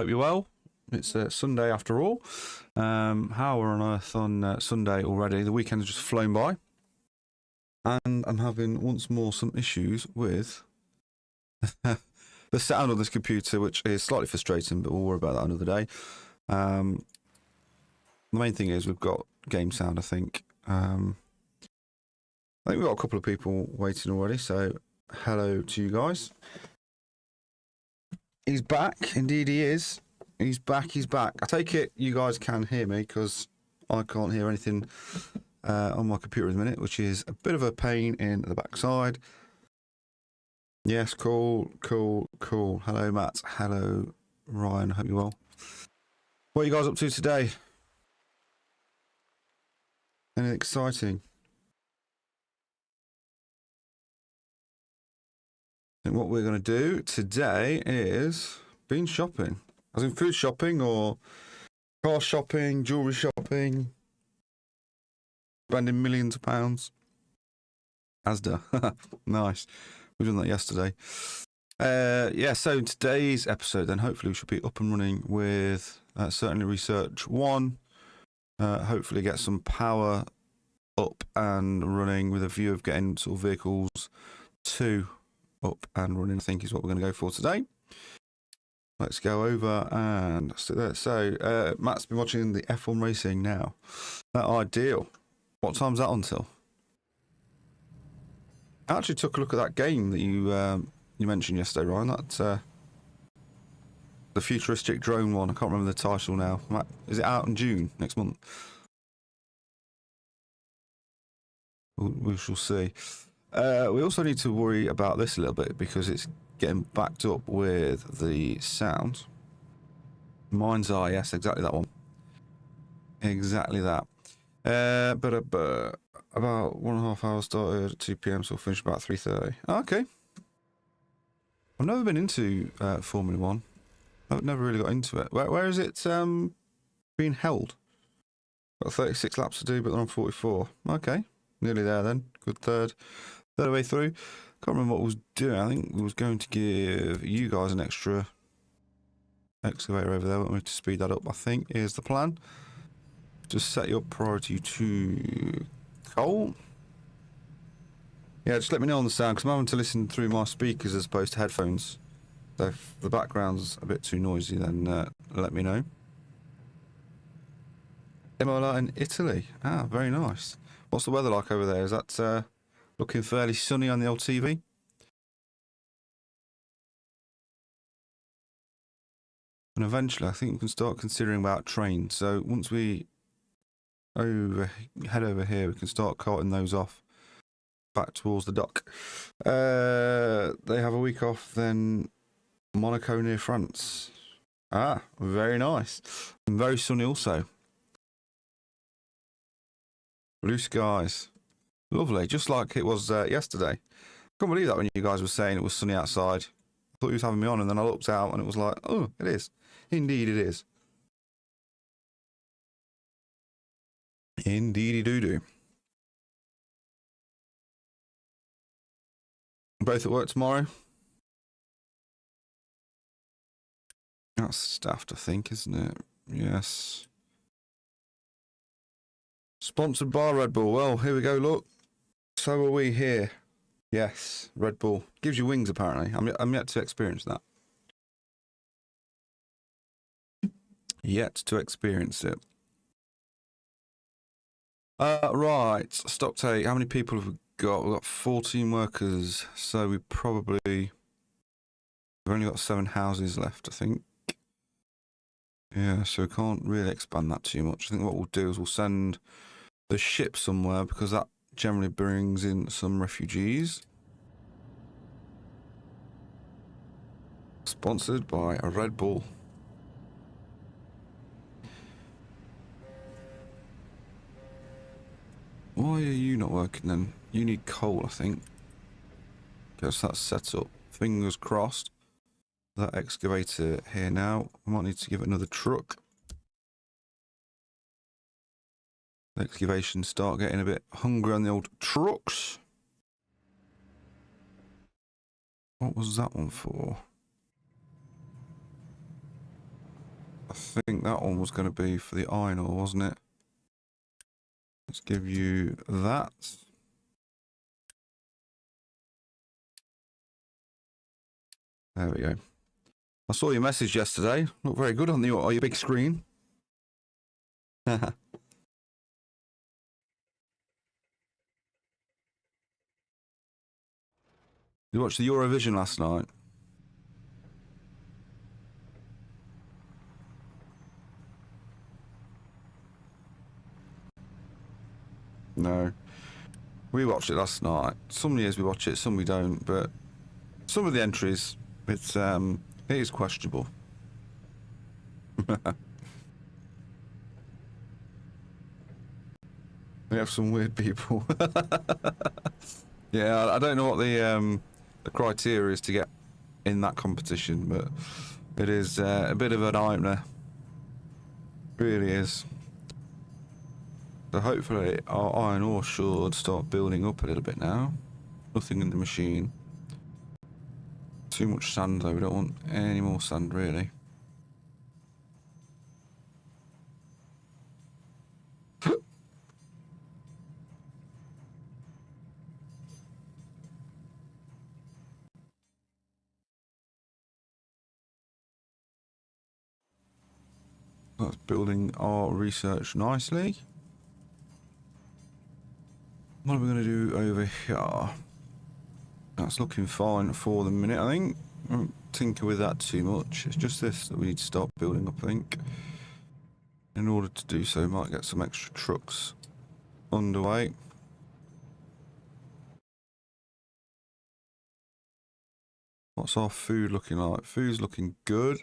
hope you're well. It's Sunday after all. How we're on earth on Sunday already? The weekend has just flown by. And I'm having once more some issues with the sound of this computer, which is slightly frustrating, but we'll worry about that another day. The main thing is we've got game sound, I think. I think we've got a couple of people waiting already, so hello to you guys. He's back. Indeed he is. He's back. I take it you guys can hear me because I can't hear anything on my computer at the minute, which is a bit of a pain in the backside. Yes, cool. Hello, Matt. Hello, Ryan. Hope you're well. What are you guys up to today? Anything exciting? And what we're going to do today is been shopping. As in food shopping or car shopping, jewellery shopping, spending millions of pounds. Asda. Nice. We done that yesterday. So in today's episode then hopefully we should be up and running with certainly Research 1. Hopefully get some power up and running with a view of getting sort of vehicles 2 up and running, I think is what we're going to go for today. Let's go over and sit there. So Matt's been watching the F1 racing now. Ideal. What time's that until? I actually took a look at that game that you mentioned yesterday, Ryan. That the futuristic drone one. I can't remember the title now. Matt, is it out in June next month? We shall see. We also need to worry about this a little bit because it's getting backed up with the sound. Mine's are, yes, exactly that one. Exactly that. But about 1.5 hours started at 2 p.m, so we'll finish about 3:30. Okay. I've never been into Formula 1. I've never really got into it. Where is it being held? Got 36 laps to do, but they're on 44. Okay. Nearly there then. Good third way through. Can't remember what I was doing. I think we was going to give you guys an extra excavator over there. I want me to speed that up, I think, is the plan. Just set your priority to coal. Yeah, just let me know on the sound, because I'm having to listen through my speakers as opposed to headphones. So if the background's a bit too noisy, then let me know. Imola in Italy. Ah, very nice. What's the weather like over there? Is that looking fairly sunny on the old TV? And eventually, I think we can start considering about trains. So once we head over here, we can start carting those off back towards the dock. They have a week off, then Monaco near France. Ah, very nice. And very sunny also. Blue skies. Lovely, just like it was yesterday. I couldn't believe that when you guys were saying it was sunny outside. I thought he was having me on, and then I looked out and it was like, oh, it is. Indeed it is. Indeedy doo-doo. Both at work tomorrow. That's staffed, I think, isn't it? Yes. Sponsored by Red Bull. Well, here we go, look. So are we here. Yes, Red Bull. Gives you wings, apparently. I'm yet to experience that. Yet to experience it. Right. Stock take. How many people have we got? We've got 14 workers. So we've only got 7 houses left, I think. Yeah, so we can't really expand that too much. I think what we'll do is we'll send the ship somewhere because that generally brings in some refugees. Sponsored by a Red Bull. Why are you not working then? You need coal, I think. Guess that's set up. Fingers crossed. That excavator here now. I might need to give it another truck. The excavation start getting a bit hungry on the old trucks. What was that one for? I think that one was going to be for the iron ore, wasn't it? Let's give you that. There we go. I saw your message yesterday. Looked very good on your big screen. You watched the Eurovision last night? No. We watched it last night. Some years we watch it, some we don't, but some of the entries, it is questionable. We have some weird people. Yeah, I don't know what the criteria is to get in that competition, but it is a bit of a nightmare. It really is. So hopefully our iron ore should start building up a little bit now. Nothing in the machine. Too much sand though, we don't want any more sand really. That's building our research nicely. What are we going to do over here? That's looking fine for the minute, I think. Don't tinker with that too much. It's just this that we need to start building up, I think. In order to do so, might get some extra trucks underway. What's our food looking like? Food's looking good.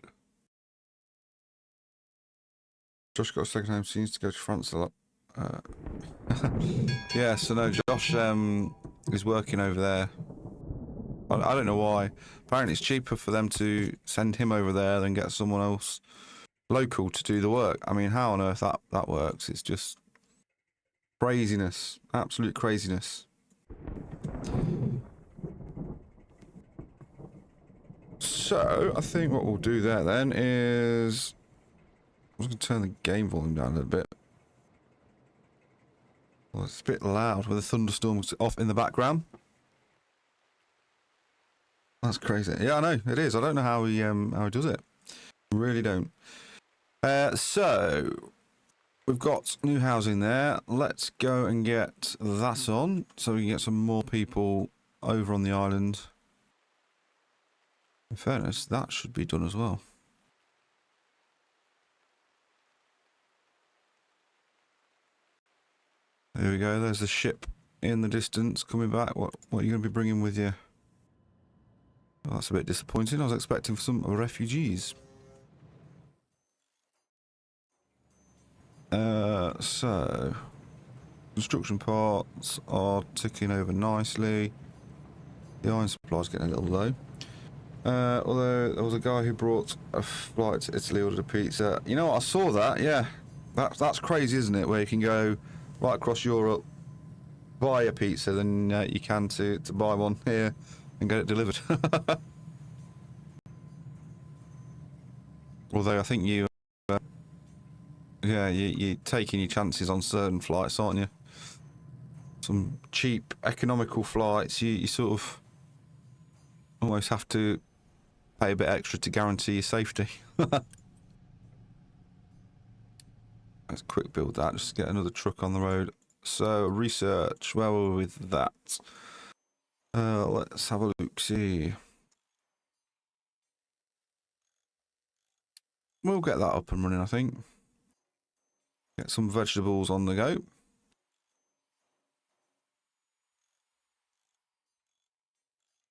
Josh got a second home, seems to go to France a lot. Yeah, so no, Josh is working over there. I don't know why. Apparently it's cheaper for them to send him over there than get someone else local to do the work. I mean, how on earth that works? It's just craziness. Absolute craziness. So, I think what we'll do there then is... I'm just going to turn the game volume down a little bit. Well, it's a bit loud with the thunderstorms off in the background. That's crazy. Yeah, I know, it is. I don't know how he does it. I really don't. So, we've got new housing there. Let's go and get that on, so we can get some more people over on the island. In fairness, that should be done as well. There we go. There's the ship in the distance coming back. What are you going to be bringing with you? Well, that's a bit disappointing. I was expecting for some refugees. So construction parts are ticking over nicely. The iron supply's getting a little low. Although there was a guy who brought a flight to Italy, ordered a pizza. You know what? I saw that. Yeah, that's crazy, isn't it? Where you can go right across Europe, buy a pizza, then you can to buy one here and get it delivered. Although I think you're taking your chances on certain flights, aren't you? Some cheap, economical flights, you sort of almost have to pay a bit extra to guarantee your safety. Let's quick build that, just get another truck on the road. So, research, where were we with that? Let's have a look, see. We'll get that up and running, I think. Get some vegetables on the go.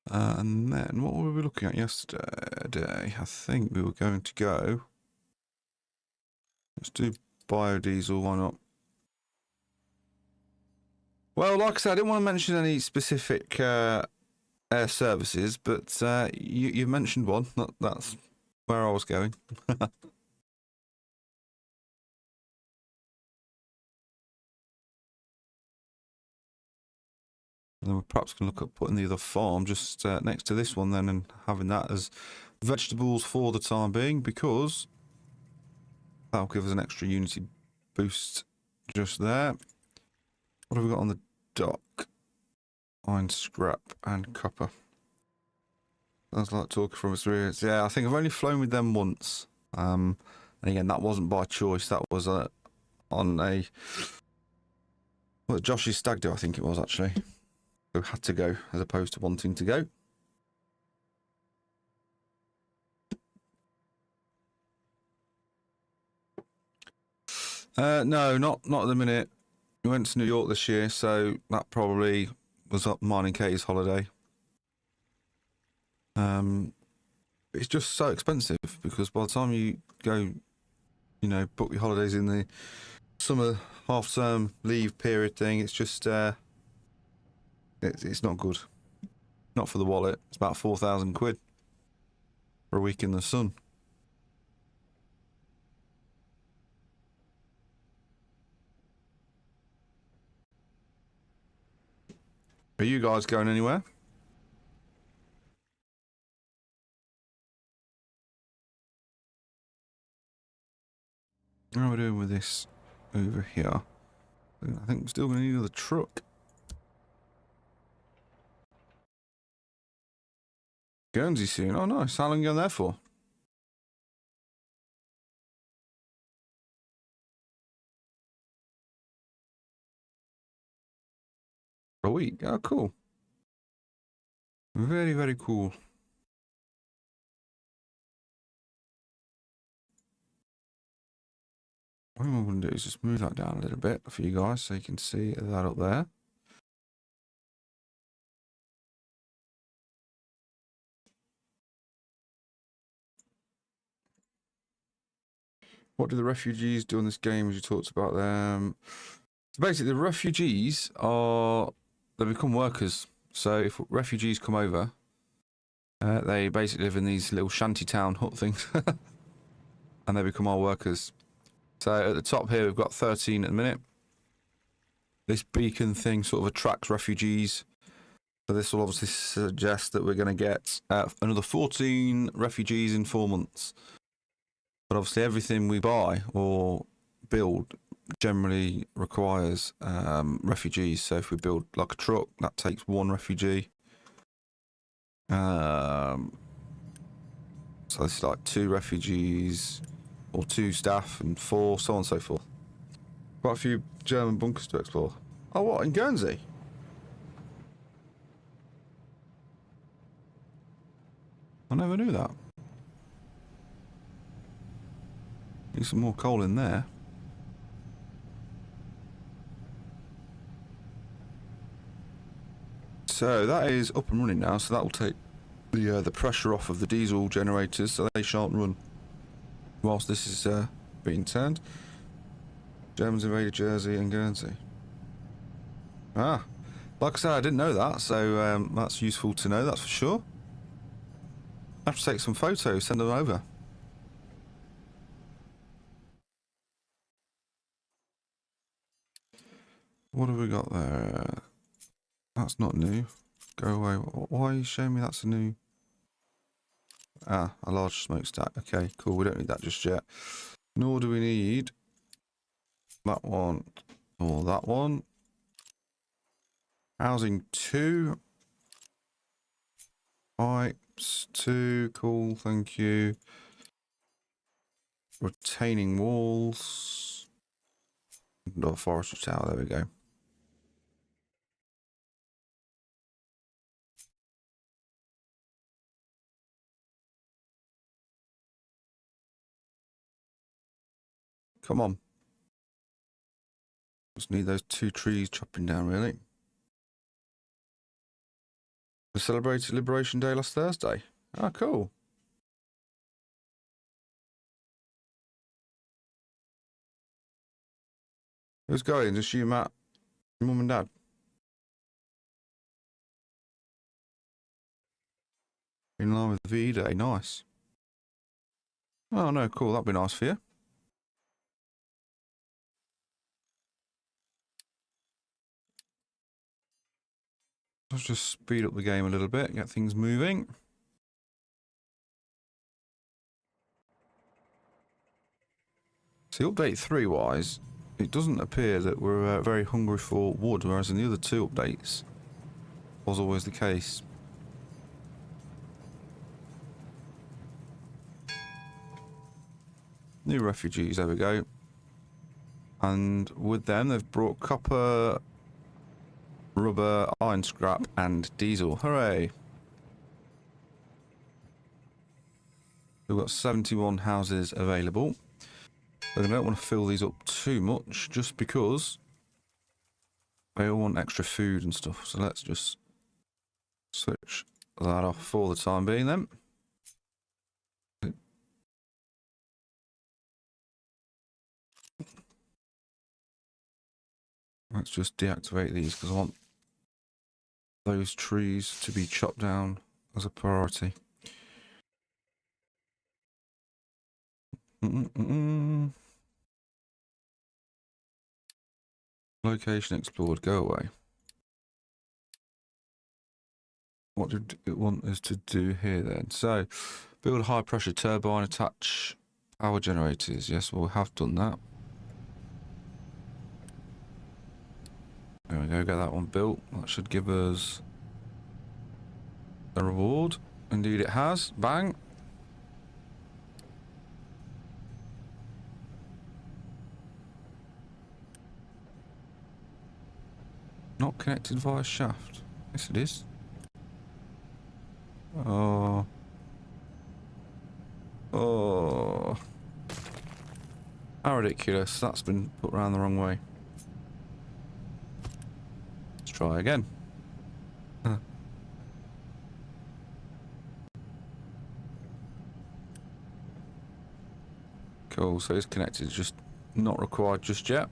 And then, what were we looking at yesterday? I think we were going to go... Let's do biodiesel, why not? Well, like I said, I didn't want to mention any specific air services, but you've mentioned one. That's where I was going. And then we're perhaps going to look at putting the other farm just next to this one then, and having that as vegetables for the time being, because That'll give us an extra Unity boost just there. What have we got on the dock? Iron scrap and copper. Sounds like talking from experience. Yeah, I think I've only flown with them once. And again, that wasn't by choice. That was on a Josh's stag do, I think it was actually. Who had to go as opposed to wanting to go. No, not at the minute. We went to New York this year, so that probably was up mine and Katie's holiday. It's just so expensive because by the time you go, you know, book your holidays in the summer half-term leave period thing, it's just it's not good. Not for the wallet. It's about 4,000 quid for a week in the sun. Are you guys going anywhere? How are we doing with this over here? I think we're still going to need another truck. Guernsey soon. Oh, nice. How long are you going there for? A week. Oh, cool. Very, very cool. What I'm going to do is just move that down a little bit for you guys so you can see that up there. What do the refugees do in this game as you talked about them? So basically, the refugees they become workers. So if refugees come over, they basically live in these little shantytown hut things. And they become our workers. So at the top here, we've got 13 at the minute. This beacon thing sort of attracts refugees. So this will obviously suggest that we're going to get another 14 refugees in 4 months. But obviously everything we buy or build generally requires refugees. So if we build like a truck, that takes 1 refugee. So this is like 2 refugees or 2 staff and 4, so on and so forth. Quite a few German bunkers to explore. Oh, what, in Guernsey? I never knew that. Need some more coal in there. So that is up and running now, so that will take the pressure off of the diesel generators so they shan't run whilst this is being turned. Germans invaded Jersey and Guernsey. Ah, like I said, I didn't know that, so that's useful to know, that's for sure. I have to take some photos, send them over. What have we got there? That's not new. Go away. Why are you showing me that's a new... Ah, a large smokestack. Okay, cool. We don't need that just yet. Nor do we need that one or that one. Housing 2. Pipes 2. Cool, thank you. Retaining walls. No, forestry tower. There we go. Come on. Just need those 2 trees chopping down, really. We celebrated Liberation Day last Thursday. Ah, cool. Who's going? Just you, Matt, your mum and dad? In line with VE Day. Nice. Oh, no, cool. That'd be nice for you. Let's just speed up the game a little bit, get things moving. See, update 3 wise, it doesn't appear that we're very hungry for wood, whereas in the other 2 updates was always the case. New refugees, there we go. And with them, they've brought copper, rubber, iron scrap, and diesel. Hooray! We've got 71 houses available. But I don't want to fill these up too much, just because they all want extra food and stuff. So let's just switch that off for the time being then. Let's just deactivate these because I want those trees to be chopped down as a priority. Location explored, go away. What did it want us to do here then? So, build a high pressure turbine, attach power generators. Yes, well, we have done that. There we go, get that one built. That should give us a reward. Indeed it has. Bang. Not connected via shaft. Yes, it is. Oh. Oh. How ridiculous. That's been put around the wrong way. Let's try again. Cool, so it's connected, just not required just yet.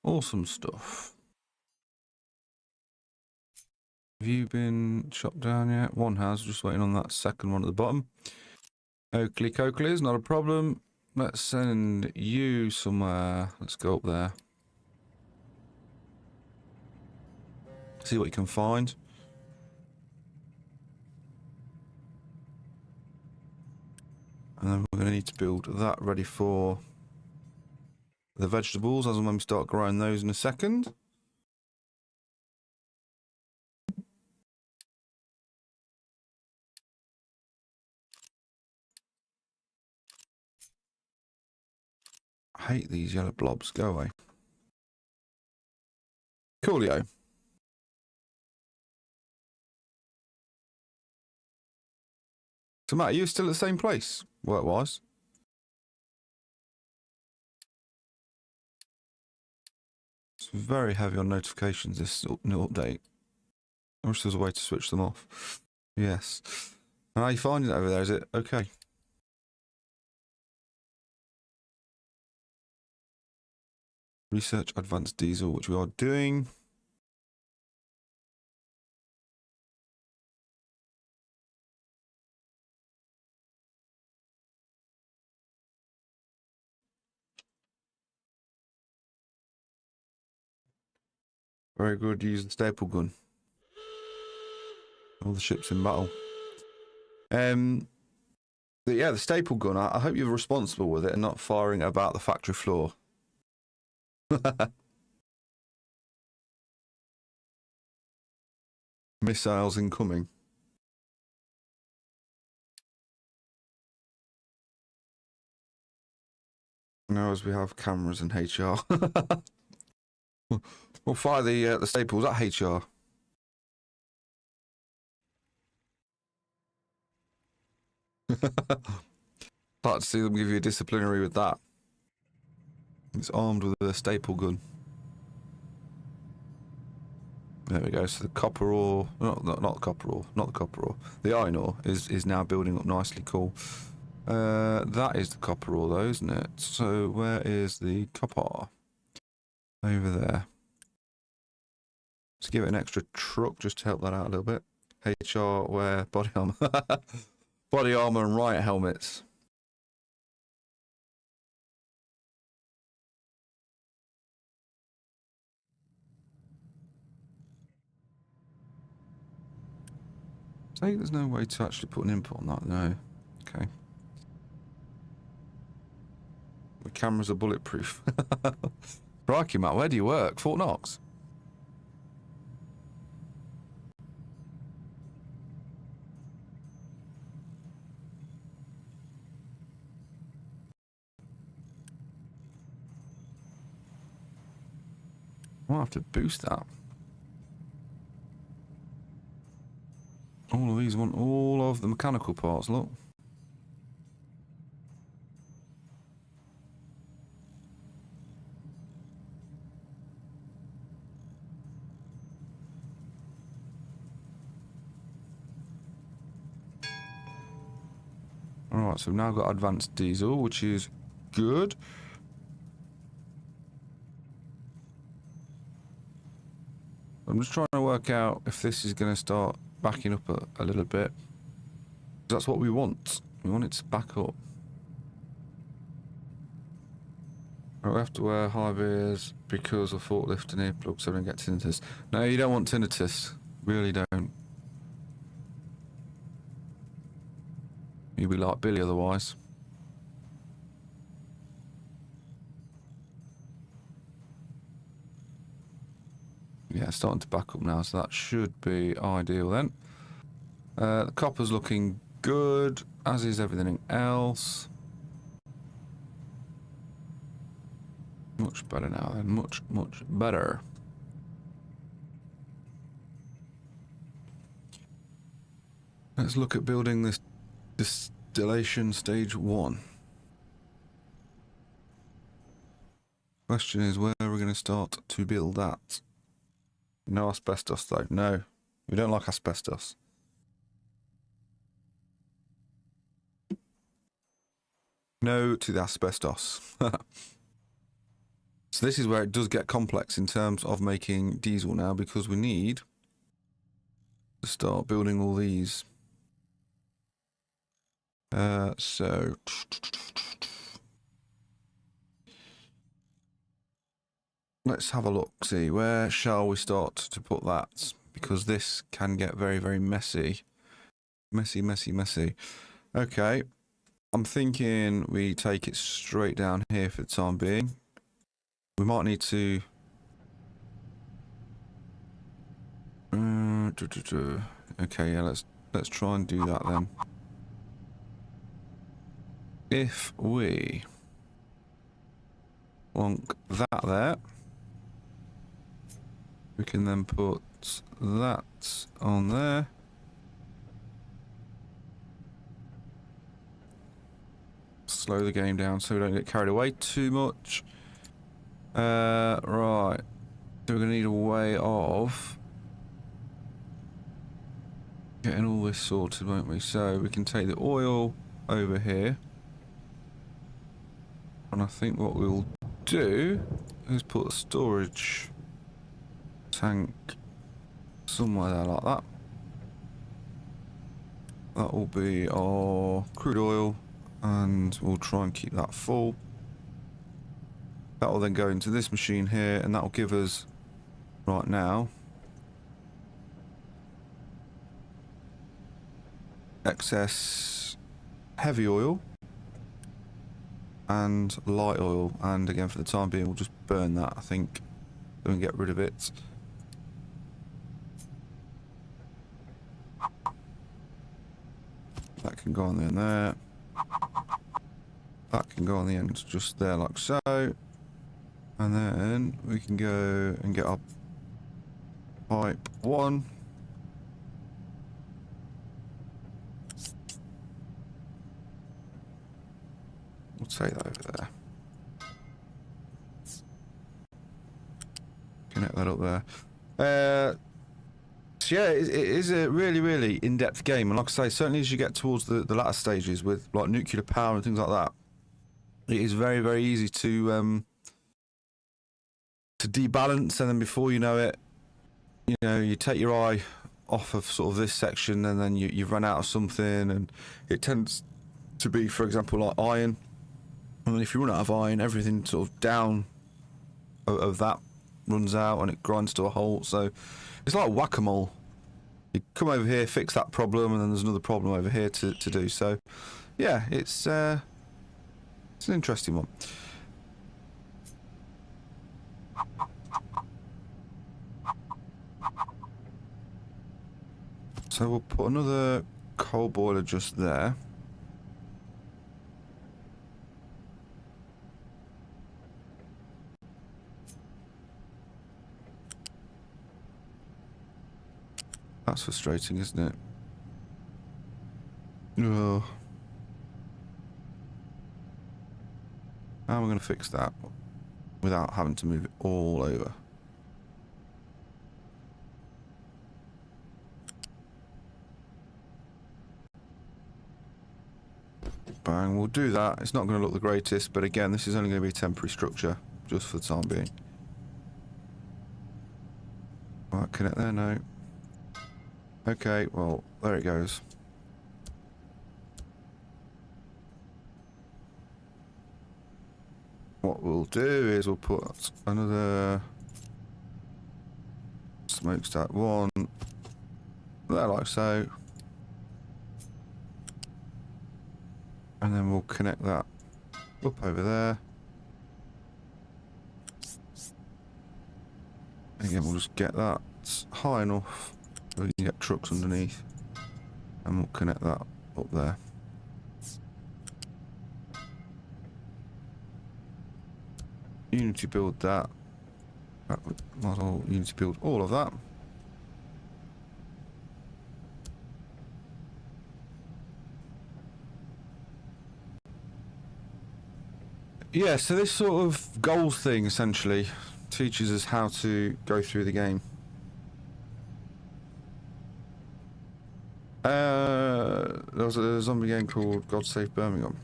Awesome stuff. Have you been chopped down yet? One has, just waiting on that second one at the bottom. Oakley Coakley's not a problem. Let's send you somewhere. Let's go up there. See what you can find. And then we're going to need to build that ready for the vegetables as and when we start growing those in a second. I hate these yellow blobs. Go away. Coolio. So Matt, are you still at the same place, work-wise? It's very heavy on notifications, this new update. I wish there was a way to switch them off. Yes. And how are you finding it over there? Is it okay? Research advanced diesel, which we are doing. Very good. Use the staple gun. All the ships in battle. But yeah, the staple gun. I hope you're responsible with it and not firing about the factory floor. Missiles incoming. Now, as we have cameras in HR, we'll fire the staples at HR. Start to see them give you a disciplinary with that. It's armed with a staple gun. There we go. So the copper ore, not the copper ore, not the copper ore. The iron ore is now building up nicely. Cool. That is the copper ore though, isn't it? So where is the copper? Over there. Let's give it an extra truck just to help that out a little bit. HR wear body armor. Body armor and riot helmets. Say there's no way to actually put an input on that. No. Okay. The cameras are bulletproof. Crikey, Matt, where do you work? Fort Knox? I'll have to boost that. All of these want all of the mechanical parts, look. Alright, so we've now got advanced diesel, which is good. I'm just trying to work out if this is going to start backing up a little bit. That's what we want. We want it to back up. Right, we have to wear high vis because of forklift and earplugs so we don't get tinnitus. No, you don't want tinnitus. Really don't. You'll be like Billy otherwise. Yeah, it's starting to back up now, so that should be ideal then. The copper's looking good, as is everything else. Much better now then, much better. Let's look at building this distillation stage 1. Question is, where are we going to start to build that? No asbestos though. No, we don't like asbestos. No to the asbestos. So this is where it does get complex in terms of making diesel now, because we need to start building all these. So let's have a look, see, where shall we start to put that? Because this can get very messy. Messy. Okay, I'm thinking we take it straight down here for the time being. We might need to... Okay, yeah, let's try and do that then. If we plonk that there, we can then put that on there. Slow the game down so we don't get carried away too much. Right. So we're going to need a way of getting all this sorted, won't we? So we can take the oil over here. And I think what we'll do is put a storage tank somewhere there like that. That will be our crude oil, and we'll try and keep that full. That will then go into this machine here, and that will give us, right now, excess heavy oil and light oil, and again for the time being we'll just burn that, I think, so we can get rid of it. That can go on the end there. That can go on the end just there like so. And then we can go and get our pipe 1. We'll take that over there. Connect that up there. So yeah, it is a really in-depth game, and like I say, certainly as you get towards the latter stages with like nuclear power and things like that, it is very easy to debalance, and then before you know it, you know, you take your eye off of sort of this section, and then you've run out of something, and it tends to be, for example, like iron. And then if you run out of iron, everything sort of down of that runs out and it grinds to a halt. So it's like whack-a-mole. You come over here, fix that problem, and then there's another problem over here to do. So, yeah, it's an interesting one. So we'll put another coal boiler just there. That's frustrating, isn't it? Oh. How am I going to fix that without having to move it all over? Bang, we'll do that. It's not going to look the greatest, but again, this is only going to be a temporary structure, just for the time being. Right, connect there, no. Okay, well, there it goes. What we'll do is we'll put another smokestack one there, like so. And then we'll connect that up over there. Again, we'll just get that high enough so we can get trucks underneath. And we'll connect that up there. Unity build that. Might as well Unity build all of that. Yeah, so this sort of goals thing essentially teaches us how to go through the game. There was a zombie game called God Save Birmingham.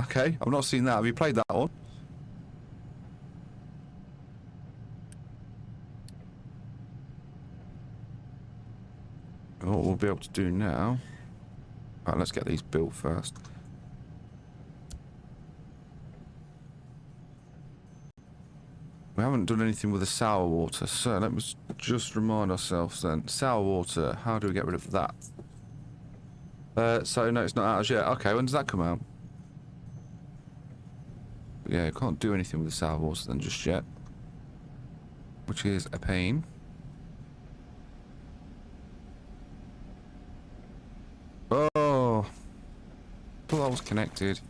Okay, I've not seen that. Have you played that one? What we'll be able to do now... Right, let's get these built first. We haven't done anything with the sour water, so let's just remind ourselves then. Sour water, how do we get rid of that? So no, it's not out as yet. Okay, when does that come out? Yeah, can't do anything with the sour water then just yet. Which is a pain. Oh! I thought that was connected.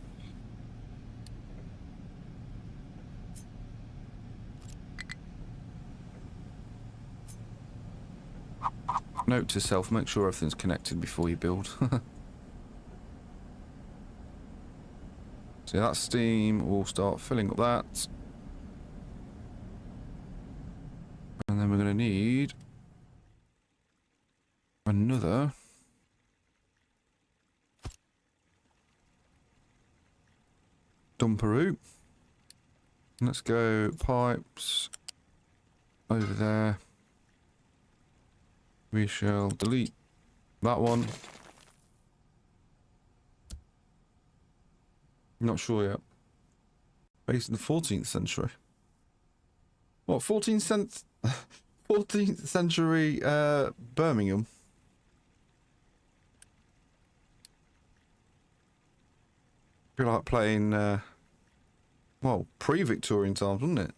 Note to self, make sure everything's connected before you build. So that steam will start filling up that. And then we're going to need another dumperoo. Let's go pipes over there. We shall delete that one. I'm not sure yet. Based in the 14th century. What, 14th century Birmingham? Be like playing, well, pre-Victorian times, wouldn't it?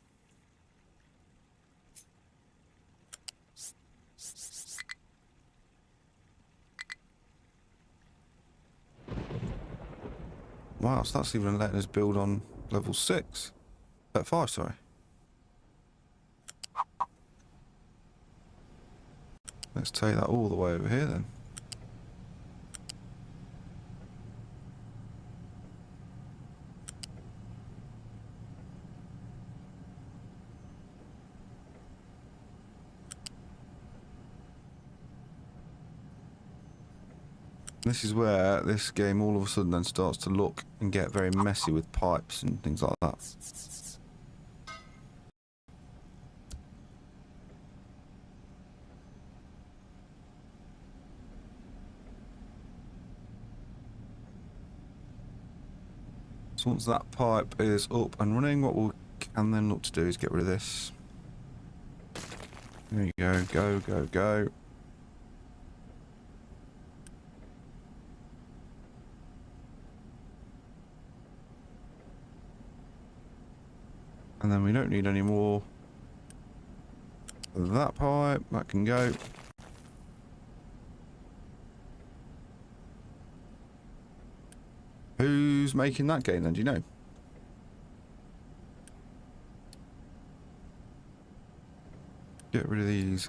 Wow, so that's even letting us build on level 6. 5, sorry. Let's take that all the way over here then. This is where this game all of a sudden then starts to look and get very messy with pipes and things like that. So once that pipe is up and running, what we can then look to do is get rid of this. There you go, go, go, go. And then we don't need any more of that pipe. That can go. Who's making that game then? Do you know? Get rid of these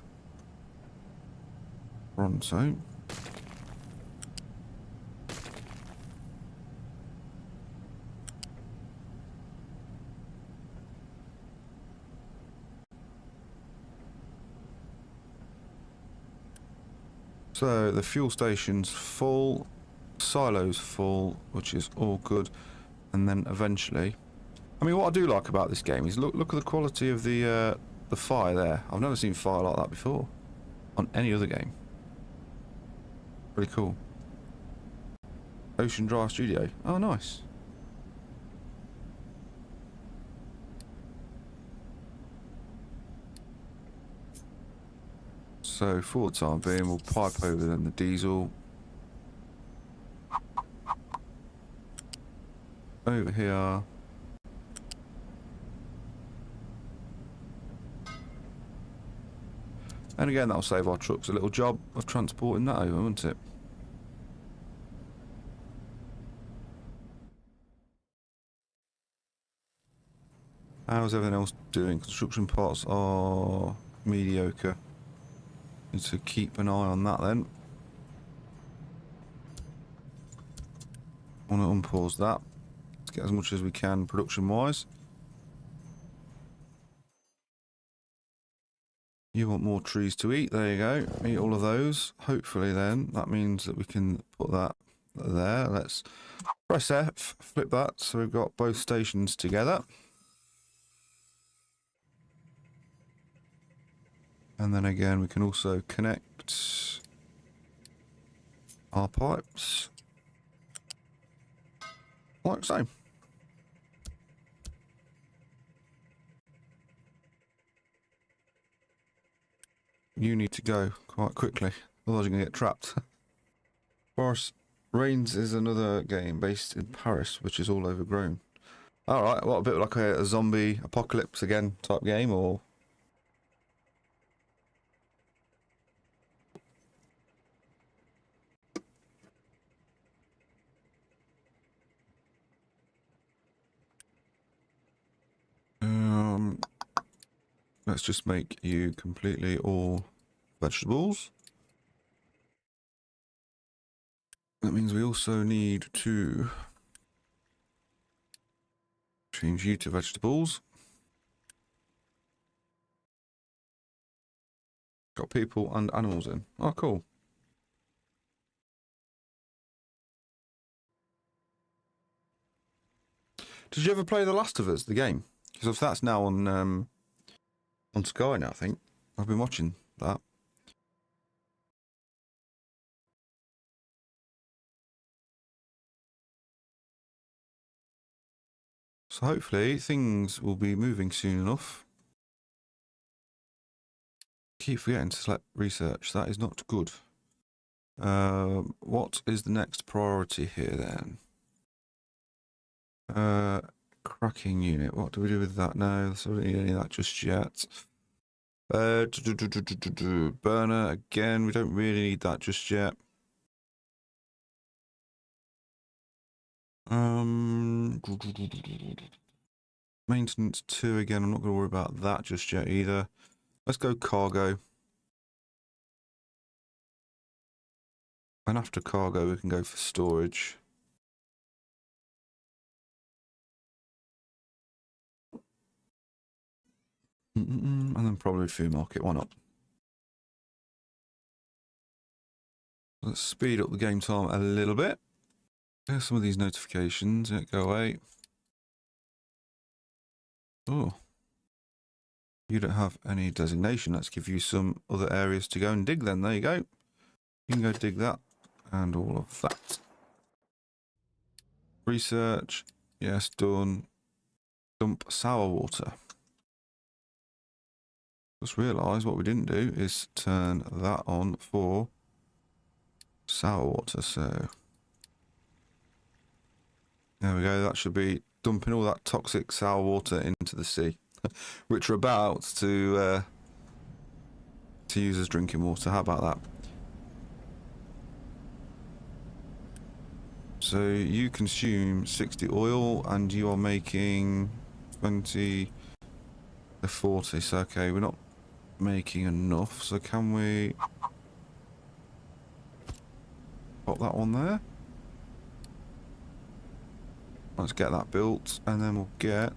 Bronzo. So the fuel station's full, silo's full, which is all good. And then eventually, I mean, what I do like about this game is look at the quality of the fire there. I've never seen fire like that before on any other game. Pretty cool. Ocean Drive Studio. Oh, nice. So for the time being, we'll pipe over then the diesel. Over here. And again, that'll save our trucks a little job of transporting that over, won't it? How's everything else doing? Construction parts are mediocre. Need to keep an eye on that then. I want to unpause that. Let's get as much as we can production-wise. You want more trees to eat? There you go. Eat all of those. Hopefully then, that means that we can put that there. Let's press F, flip that, so we've got both stations together. And then again, we can also connect our pipes. Like so. You need to go quite quickly, otherwise you're going to get trapped. Boris Reigns is another game based in Paris, which is all overgrown. Alright, what, a bit like a zombie apocalypse again type game, or... Let's just make you completely all vegetables. That means we also need to change you to vegetables. Got people and animals in. Oh, cool. Did you ever play The Last of Us, the game? Because that's now on Sky now, I think. I've been watching that. So hopefully things will be moving soon enough. Keep forgetting to select research. That is not good. What is the next priority here then? Cracking unit. What do we do with that now? So we don't need any of that just yet. Burner again. We don't really need that just yet. Maintenance 2 again. I'm not going to worry about that just yet either. Let's go cargo. And after cargo, we can go for storage. And then probably food market. Why not? Let's speed up the game time a little bit. There's some of these notifications. Yeah, go away. Oh. You don't have any designation. Let's give you some other areas to go and dig then. There you go. You can go dig that and all of that. Research. Yes, done. Dump sour water. Just realised what we didn't do is turn that on for sour water. So there we go. That should be dumping all that toxic sour water into the sea. which are about to use as drinking water. How about that? So you consume 60 oil and you are making 20 to 40. So okay, we're not making enough. So can we pop that one there? Let's get that built and then we'll get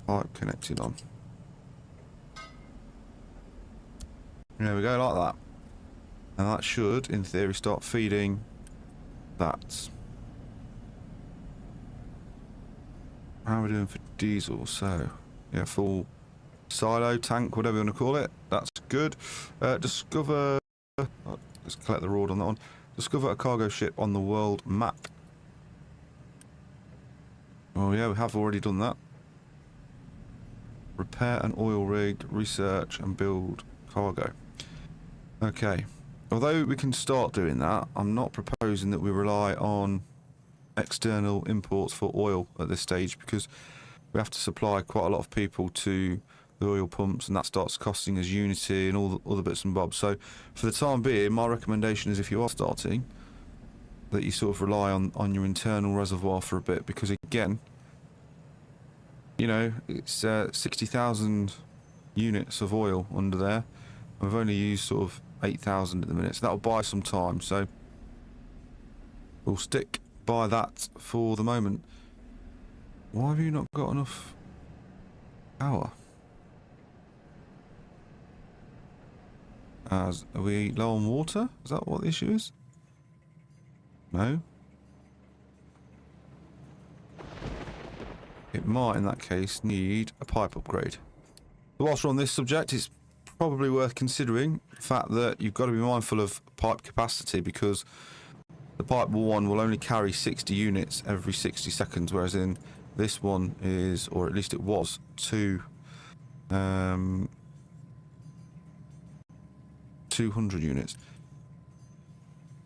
pipe connected on. There we go, like that. And that should, in theory, start feeding that. How are we doing for diesel? So, yeah, full silo, tank, whatever you want to call it. That's good. Discover... let's collect the reward on that one. Discover a cargo ship on the world map. Oh yeah, we have already done that. Repair an oil rig, research and build cargo. Okay. Although we can start doing that, I'm not proposing that we rely on external imports for oil at this stage, because we have to supply quite a lot of people to the oil pumps, and that starts costing us Unity and all the other bits and bobs. So for the time being, my recommendation is, if you are starting, that you sort of rely on your internal reservoir for a bit, because again, you know, it's 60,000 units of oil under there. We've only used sort of 8,000 at the minute, so that'll buy some time. So we'll stick by that for the moment. Why have you not got enough power? Are we low on water? Is that what the issue is? No. It might, in that case, need a pipe upgrade. So whilst we're on this subject, it's probably worth considering the fact that you've got to be mindful of pipe capacity, because the pipe one will only carry 60 units every 60 seconds, whereas in this one is, or at least it was, 200 units.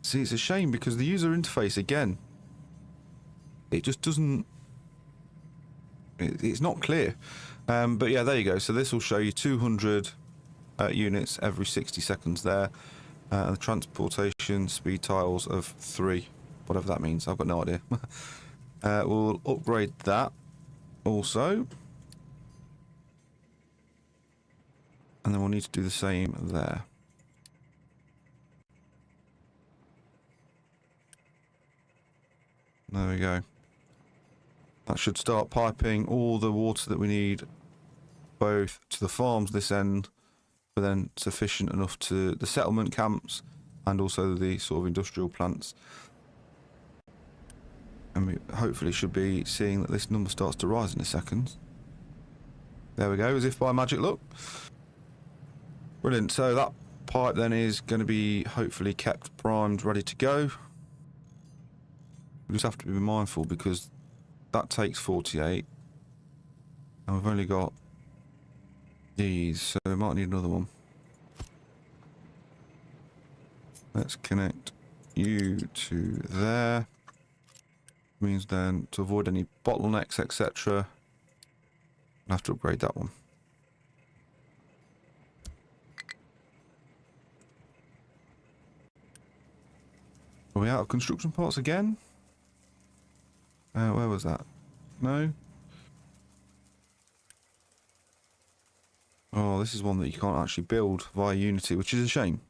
See, it's a shame because the user interface, again, it just doesn't, it's not clear. But yeah, there you go. So this will show you 200 units every 60 seconds there. And the transportation speed tiles of 3, whatever that means. I've got no idea. We'll upgrade that also. And then we'll need to do the same there. There we go. That should start piping all the water that we need, both to the farms this end, but then sufficient enough to the settlement camps and also the sort of industrial plants. And we hopefully should be seeing that this number starts to rise in a second. There we go, as if by magic, look. Brilliant. So that pipe then is going to be hopefully kept primed, ready to go. We just have to be mindful because that takes 48. And we've only got these, so we might need another one. Let's connect you to there. Means then to avoid any bottlenecks, etc. I'll have to upgrade that one. Are we out of construction parts again? Where was that? No? Oh, this is one that you can't actually build via Unity, which is a shame.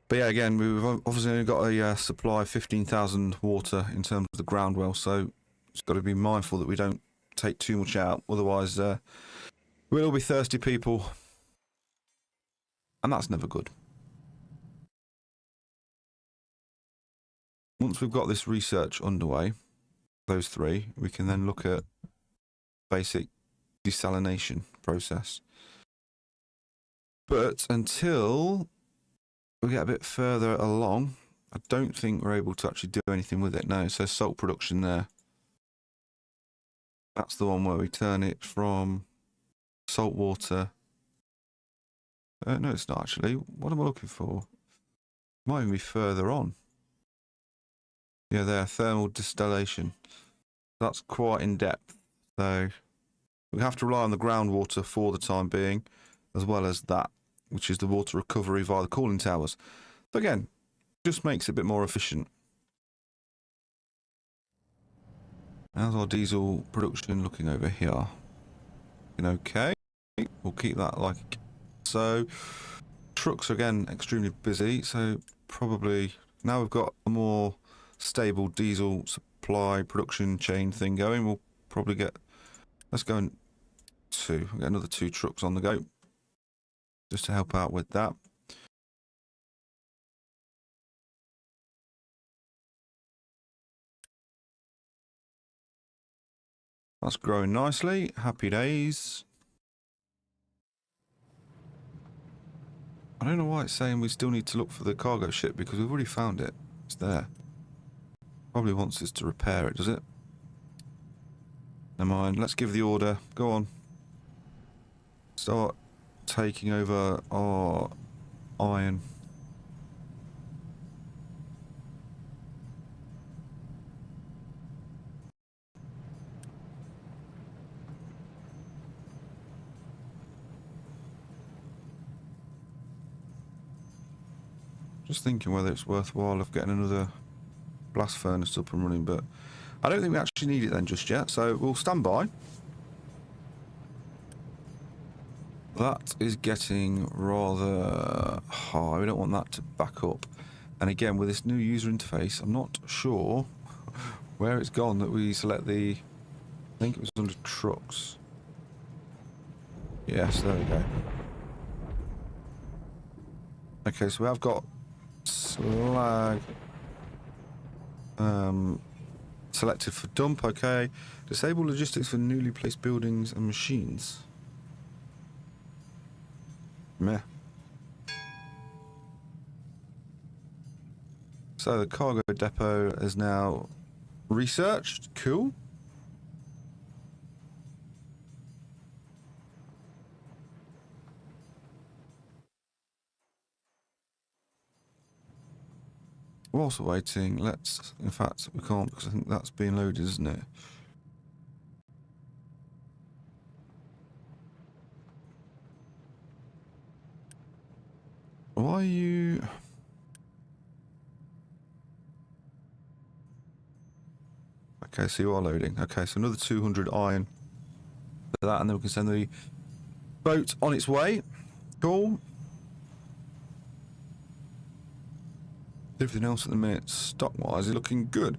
But yeah, again, we've obviously only got a supply of 15,000 water in terms of the ground well, so it's got to be mindful that we don't take too much out, otherwise we'll all be thirsty people, and that's never good. Once we've got this research underway, those 3, we can then look at basic desalination process. But until we get a bit further along, I don't think we're able to actually do anything with it now. So salt production there. That's the one where we turn it from salt water. No, it's not actually. What am I looking for? Might even be further on. Yeah, there, thermal distillation. That's quite in depth. So We have to rely on the groundwater for the time being, as well as that, which is the water recovery via the cooling towers. So again, just makes it a bit more efficient. How's our diesel production looking over here? Okay, we'll keep that like so. Trucks are again extremely busy, so probably now we've got a more stable diesel supply production chain thing going. We'll probably get, let's go and we'll get another 2 trucks on the go just to help out with that. That's growing nicely. Happy days. I don't know why it's saying we still need to look for the cargo ship, because we've already found it. It's there. Probably wants us to repair it, does it? Never mind. Let's give the order. Go on. Start taking over our iron. Just thinking whether it's worthwhile of getting another blast furnace up and running, but I don't think we actually need it then just yet, so we'll stand by. That is getting rather high. We don't want that to back up. And again, with this new user interface, I'm not sure where it's gone that we select the, I think it was under trucks. Yes, there we go. Okay, so we have got slag selected for dump. Okay, disable logistics for newly placed buildings and machines. Meh. So the cargo depot is now researched. Cool. We're also waiting. Let's, in fact, we can't because I think that's being loaded, isn't it? Why are you... Okay, so you are loading. Okay, so another 200 iron for that, and then we can send the boat on its way. Cool. Everything else at the minute, stock-wise, is looking good.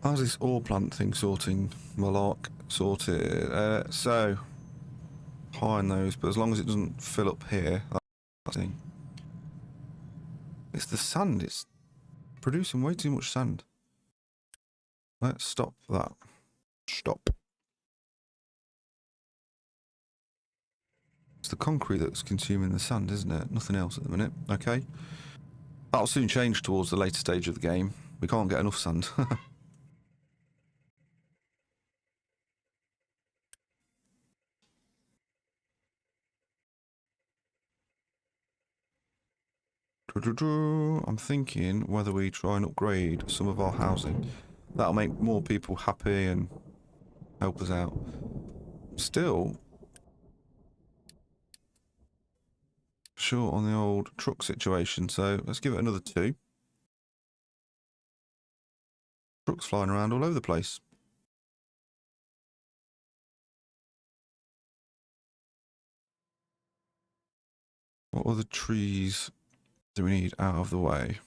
How's this ore plant thing sorting? Malark sorted. So, high on those, but as long as it doesn't fill up here, that's the thing. It's the sand. It's producing way too much sand. Let's stop that. Stop. It's the concrete that's consuming the sand, isn't it? Nothing else at the minute. Okay. That'll soon change towards the later stage of the game. We can't get enough sand. I'm thinking whether we try and upgrade some of our housing. That'll make more people happy and help us out. Still short on the old truck situation, so let's give it another 2. Trucks flying around all over the place. What other trees do we need out of the way?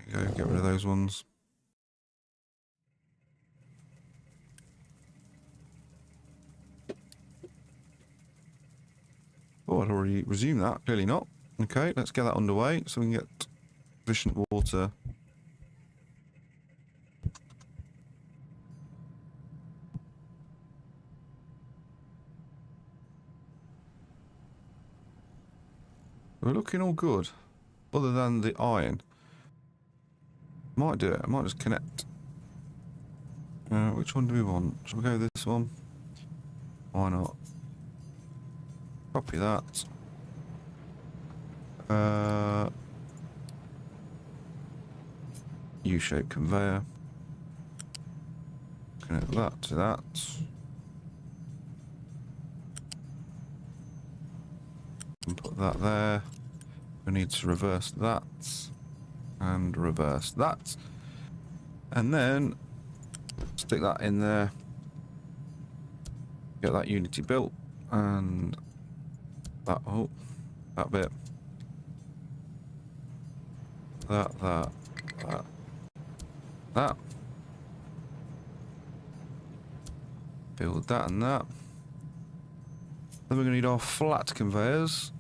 There you go, get rid of those ones. Oh, I'd already resumed that. Clearly not. Okay, let's get that underway so we can get efficient water. We're looking all good, other than the iron. Might do it. I might just connect. Which one do we want? Shall we go with this one? Why not? Copy that. U-shaped conveyor. Connect that to that. And put that there. We need to reverse that. And reverse that. And then stick that in there. Get that unity built. And that, oh, that bit. That. Build that and that. Then we're going to need our flat conveyors.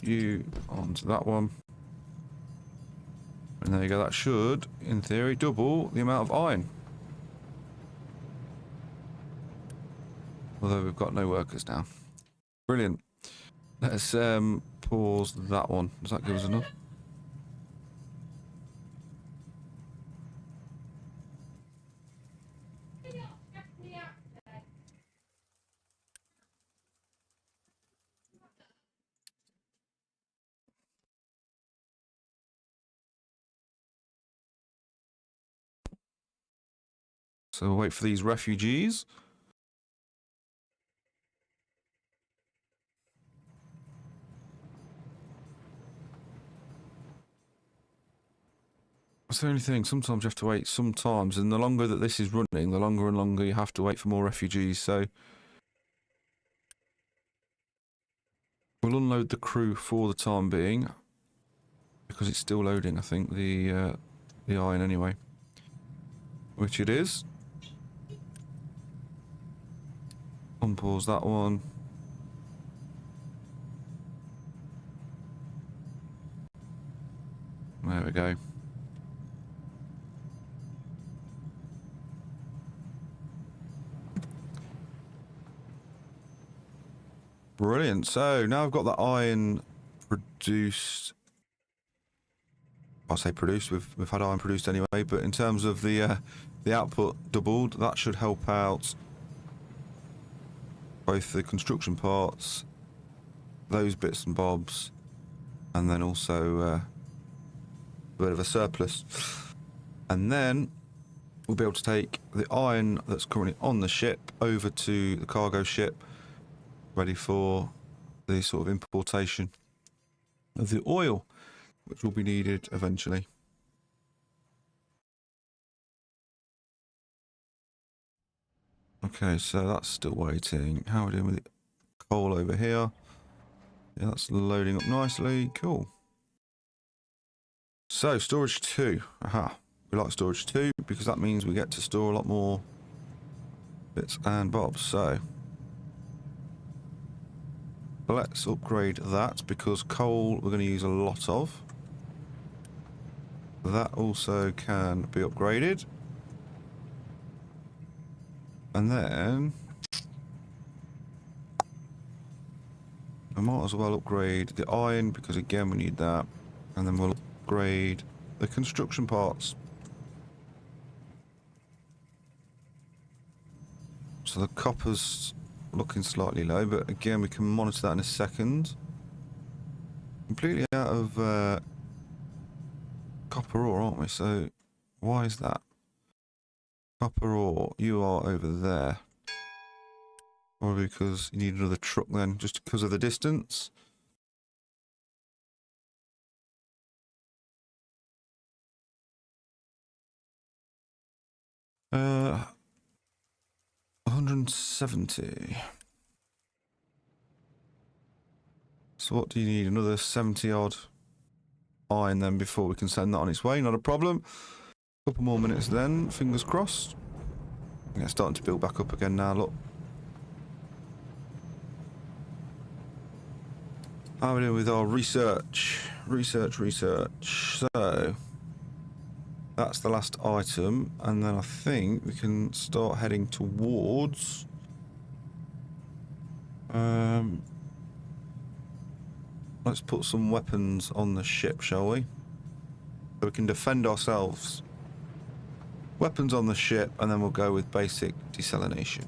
You onto that one. And there you go. That should, in theory, double the amount of iron. Although we've got no workers now. Brilliant. Let's pause that one. Does that give us enough? So we'll wait for these refugees. That's the only thing. Sometimes you have to wait sometimes. And the longer that this is running, the longer and longer you have to wait for more refugees. So we'll unload the crew for the time being. Because it's still loading, I think, the iron anyway. Which it is. Unpause that one. There we go. Brilliant. So now I've got the iron produced. I'll say produced. We've had iron produced anyway, but in terms of the output doubled, that should help out both the construction parts, those bits and bobs, and then also a bit of a surplus. And then we'll be able to take the iron that's currently on the ship over to the cargo ship, ready for the sort of importation of the oil, which will be needed eventually. Okay, so that's still waiting. How are we doing with the coal over here? Yeah, that's loading up nicely. Cool. So, storage 2. Aha. We like storage 2 because that means we get to store a lot more bits and bobs. So, let's upgrade that because coal we're going to use a lot of. That also can be upgraded. And then I might as well upgrade the iron because again we need that. And then we'll upgrade the construction parts. So the copper's looking slightly low, but again we can monitor that in a second. Completely out of copper ore, aren't we? So why is that? Copper ore, you are over there. Probably because you need another truck then, just because of the distance. Uh, 170. So what do you need? Another 70 odd iron then before we can send that on its way. Not a problem. Couple more minutes then, fingers crossed. Yeah, starting to build back up again now, look. How are we doing with our research? Research. So, that's the last item. And then I think we can start heading towards... let's put some weapons on the ship, shall we? So we can defend ourselves. Weapons on the ship, and then we'll go with basic desalination.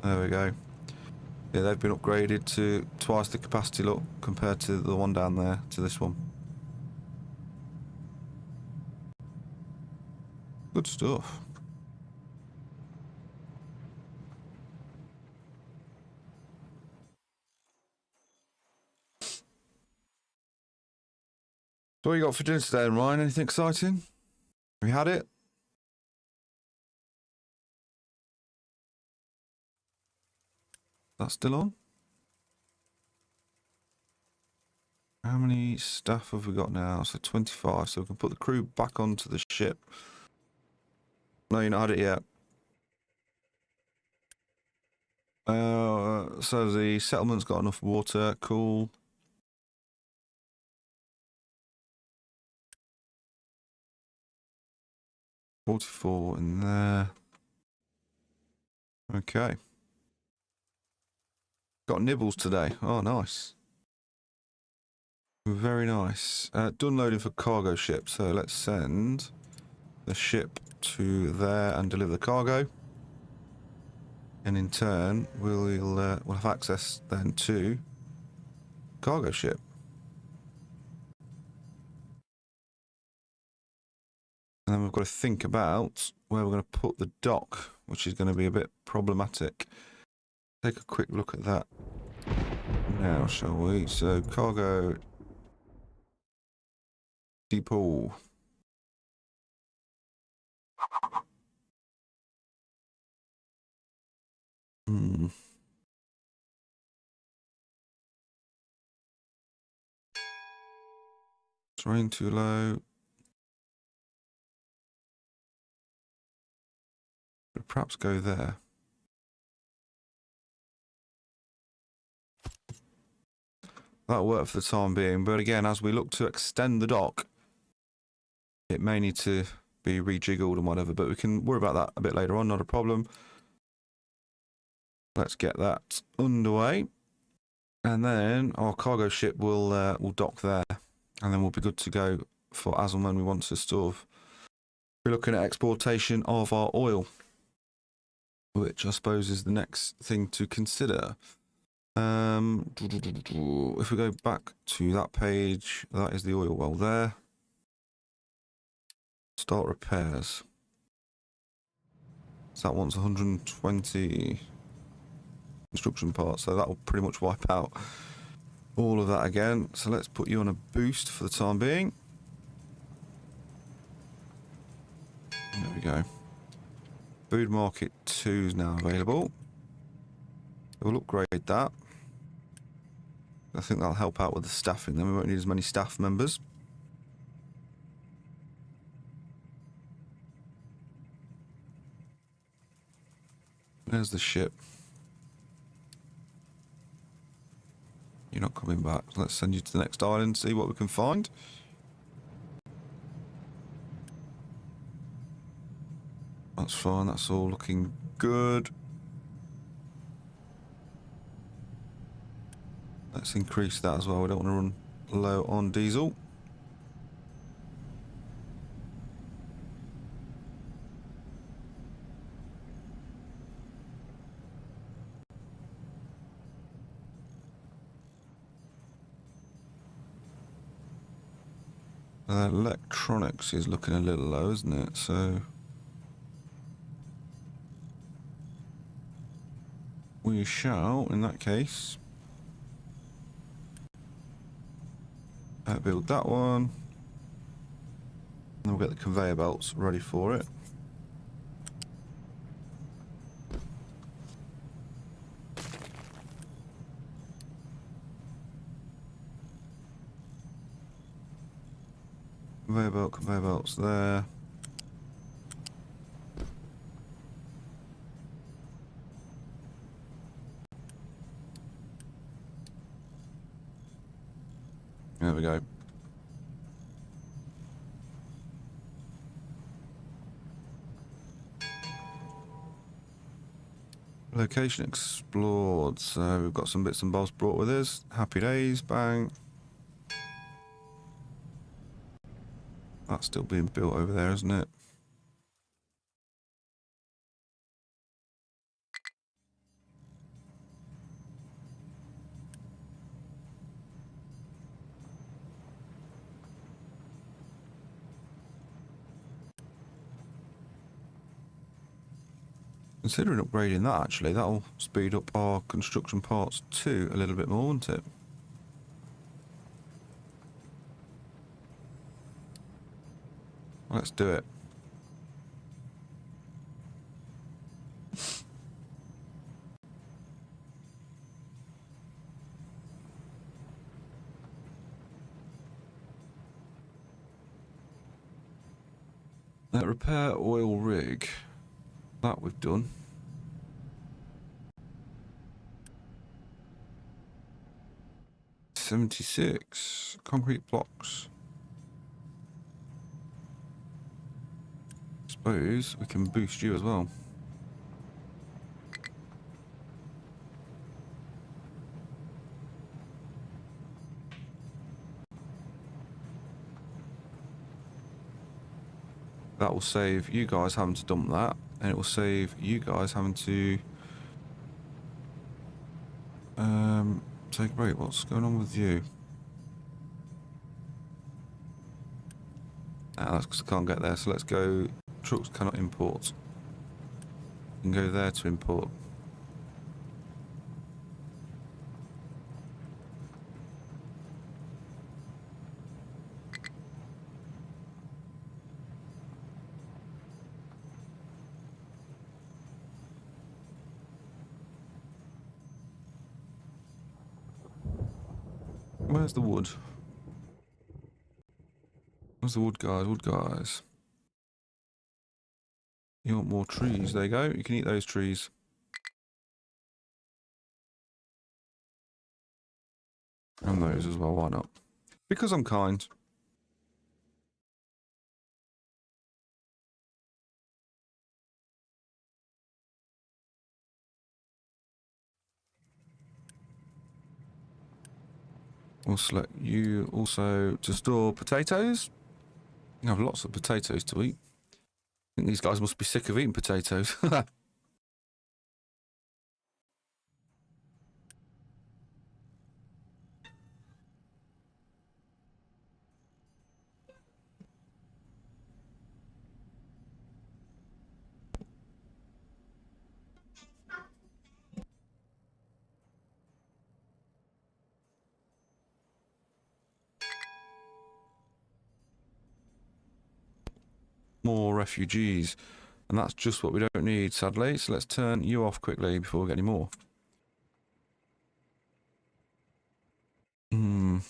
There we go. Yeah, they've been upgraded to twice the capacity, look, compared to the one down there, to this one. Good stuff. So what you got for dinner today, Ryan? Anything exciting? Have you had it? That's still on? How many staff have we got now? So 25. So we can put the crew back onto the ship. No, you've not had it yet. So the settlement's got enough water. Cool. $44 in there. Okay. Got nibbles today. Oh, nice. Very nice. Done loading for cargo ship. So let's send the ship to there and deliver the cargo. And in turn, we'll have access then to cargo ship. And then we've got to think about where we're going to put the dock, which is going to be a bit problematic. Take a quick look at that now, shall we? So, cargo depot. Terrain too low. Could perhaps go there. That'll work for the time being, but again, as we look to extend the dock, it may need to be rejiggled and whatever, but we can worry about that a bit later on, not a problem. Let's get that underway. And then our cargo ship will dock there, and then we'll be good to go for as and when we want to sort of be looking at exportation of our oil, which I suppose is the next thing to consider. If we go back to that page, that is the oil well there. Start repairs. So that one's 120 construction parts, so that will pretty much wipe out all of that again. So let's put you on a boost for the time being. There we go. Food Market 2 is now available. We'll upgrade that. I think that'll help out with the staffing. Then we won't need as many staff members. There's the ship. You're not coming back. Let's send you to the next island, see what we can find. That's fine. That's all looking good. Let's increase that as well. We don't want to run low on diesel. Electronics is looking a little low, isn't it? So we shall, in that case, build that one. And we'll get the conveyor belts ready for it. Conveyor belts there. There we go. Location explored. So we've got some bits and bobs brought with us. Happy days, bang. That's still being built over there, isn't it? Considering upgrading that, actually, that'll speed up our construction parts too a little bit more, won't it? Let's do it. Repair oil rig. That we've done. $76 concrete blocks. Suppose we can boost you as well. That will save you guys having to dump that, and it will save you guys having to take a break. What's going on with you? That's because I can't get there, so let's go. Trucks cannot import. You can go there to import. Where's the wood? Where's the wood guys? Wood guys. You want more trees? There you go. You can eat those trees. And those as well. Why not? Because I'm kind. We'll select you also to store potatoes. You have lots of potatoes to eat. I think these guys must be sick of eating potatoes. More refugees. And that's just what we don't need, sadly. So let's turn you off quickly before we get any more. In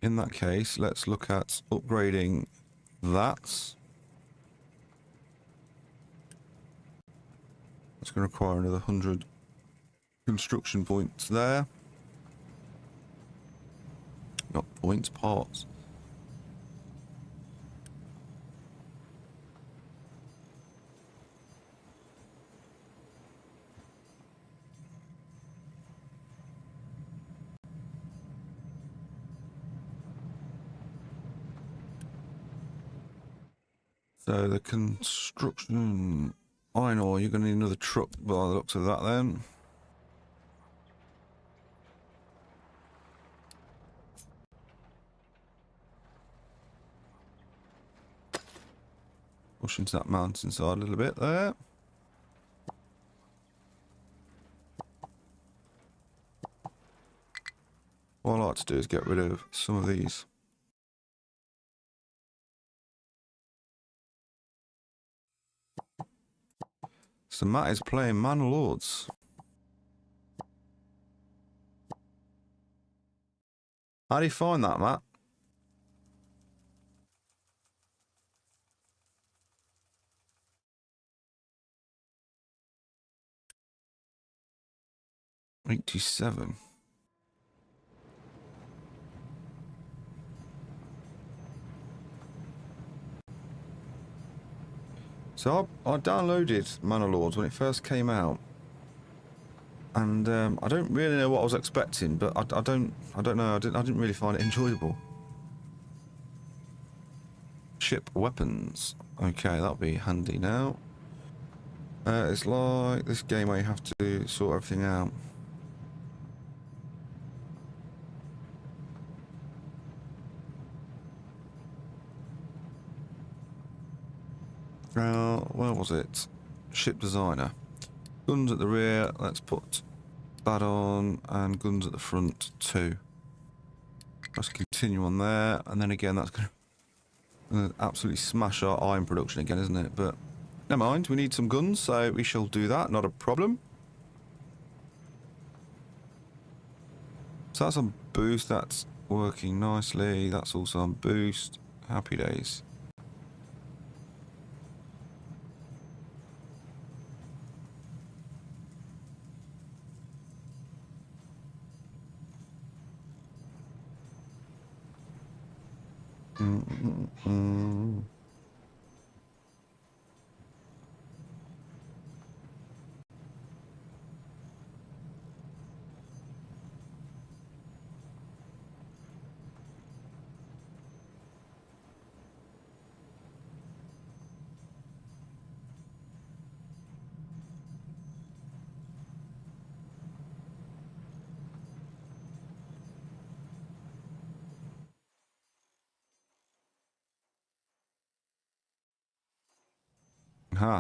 that case, let's look at upgrading that. It's going to require another 100 construction points there. Not points, parts. So the construction iron ore, you're going to need another truck by the looks of that then. Push into that mountainside a little bit there. What I like to do is get rid of some of these. So Matt is playing Manor Lords. How do you find that, Matt? $87. So I downloaded Manor Lords when it first came out, and I don't really know what I was expecting, but I don't know. I didn't really find it enjoyable. Ship weapons. Okay, that'll be handy now. It's like this game where you have to sort everything out. Where was it? Ship designer. Guns at the rear. Let's put that on, and guns at the front too. Let's continue on there, and then again that's going to absolutely smash our iron production again, isn't it? But never mind, we need some guns, so we shall do that, not a problem. So that's on boost, that's working nicely, that's also on boost. Happy days.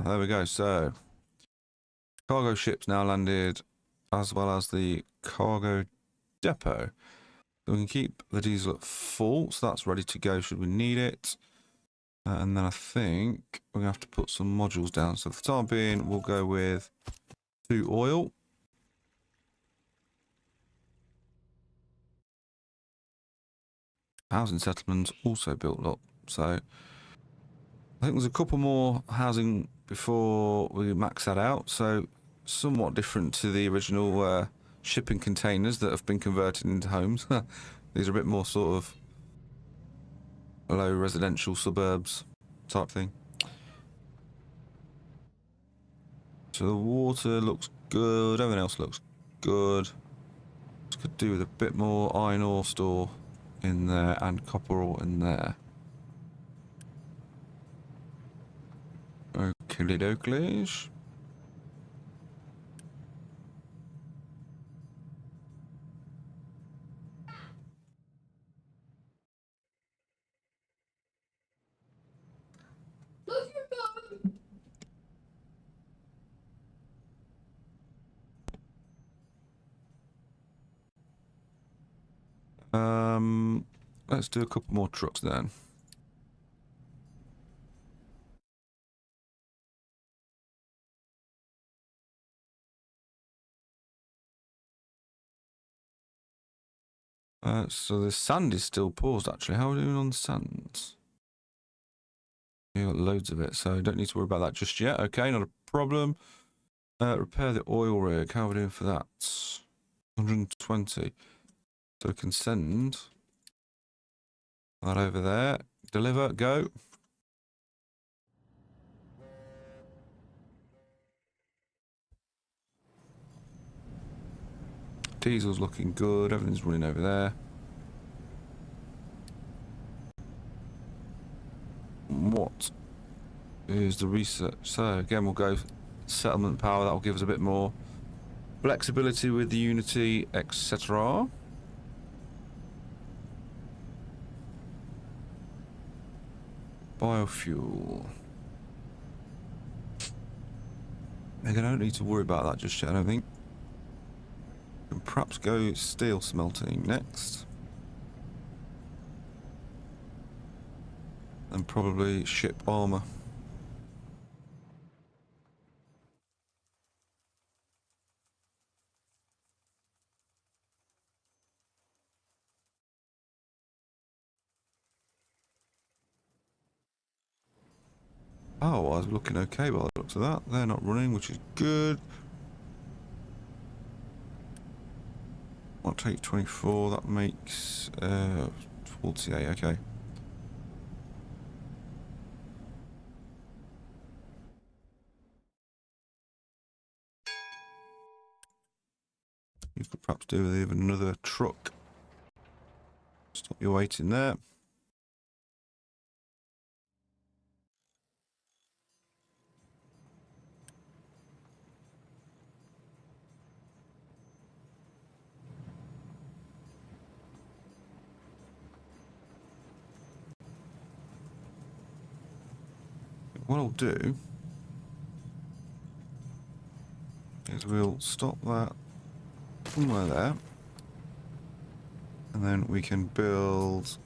There we go. So cargo ships now landed, as well as the cargo depot. So we can keep the diesel at full, so that's ready to go should we need it. And then I think we're going to have to put some modules down. So for the time being, we'll go with 2 oil. Housing settlements also built up. So I think there's a couple more housing before we max that out. So somewhat different to the original shipping containers that have been converted into homes. These are a bit more sort of low residential suburbs type thing. So the water looks good, everything else looks good. Could do with a bit more iron ore store in there and copper ore in there. Oakley dokleys. Let's do a couple more trucks then. So the sand is still paused actually. How are we doing on sand? We got loads of it, so don't need to worry about that just yet. Okay, not a problem. Repair the oil rig. How are we doing for that? 120. So we can send that over there. Deliver, go. Diesel's looking good. Everything's running over there. What is the research? So again, we'll go settlement power. That will give us a bit more flexibility with the Unity, etc. Biofuel. Again, I don't need to worry about that just yet, I don't think. We can perhaps go steel smelting next. And probably ship armour. Oh, I was looking okay by the looks of that. They're not running, which is good. I'll take 24, that makes 48, okay. You could perhaps do with even another truck. Stop your waiting there. what I'll do is we'll stop that somewhere there, and then we can build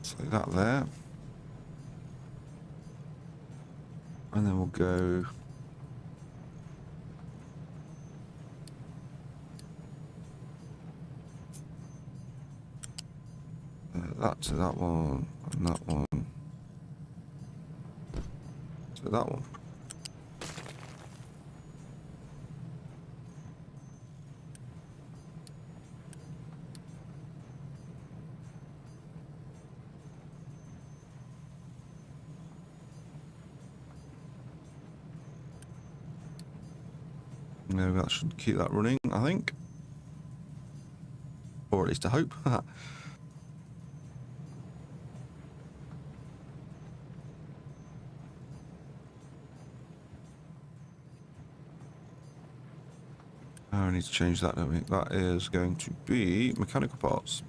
so that there, and then we'll go that to that one, and that one to that one. Maybe that should keep that running, I think. Or at least I hope. I need to change that, don't we? That is going to be mechanical parts.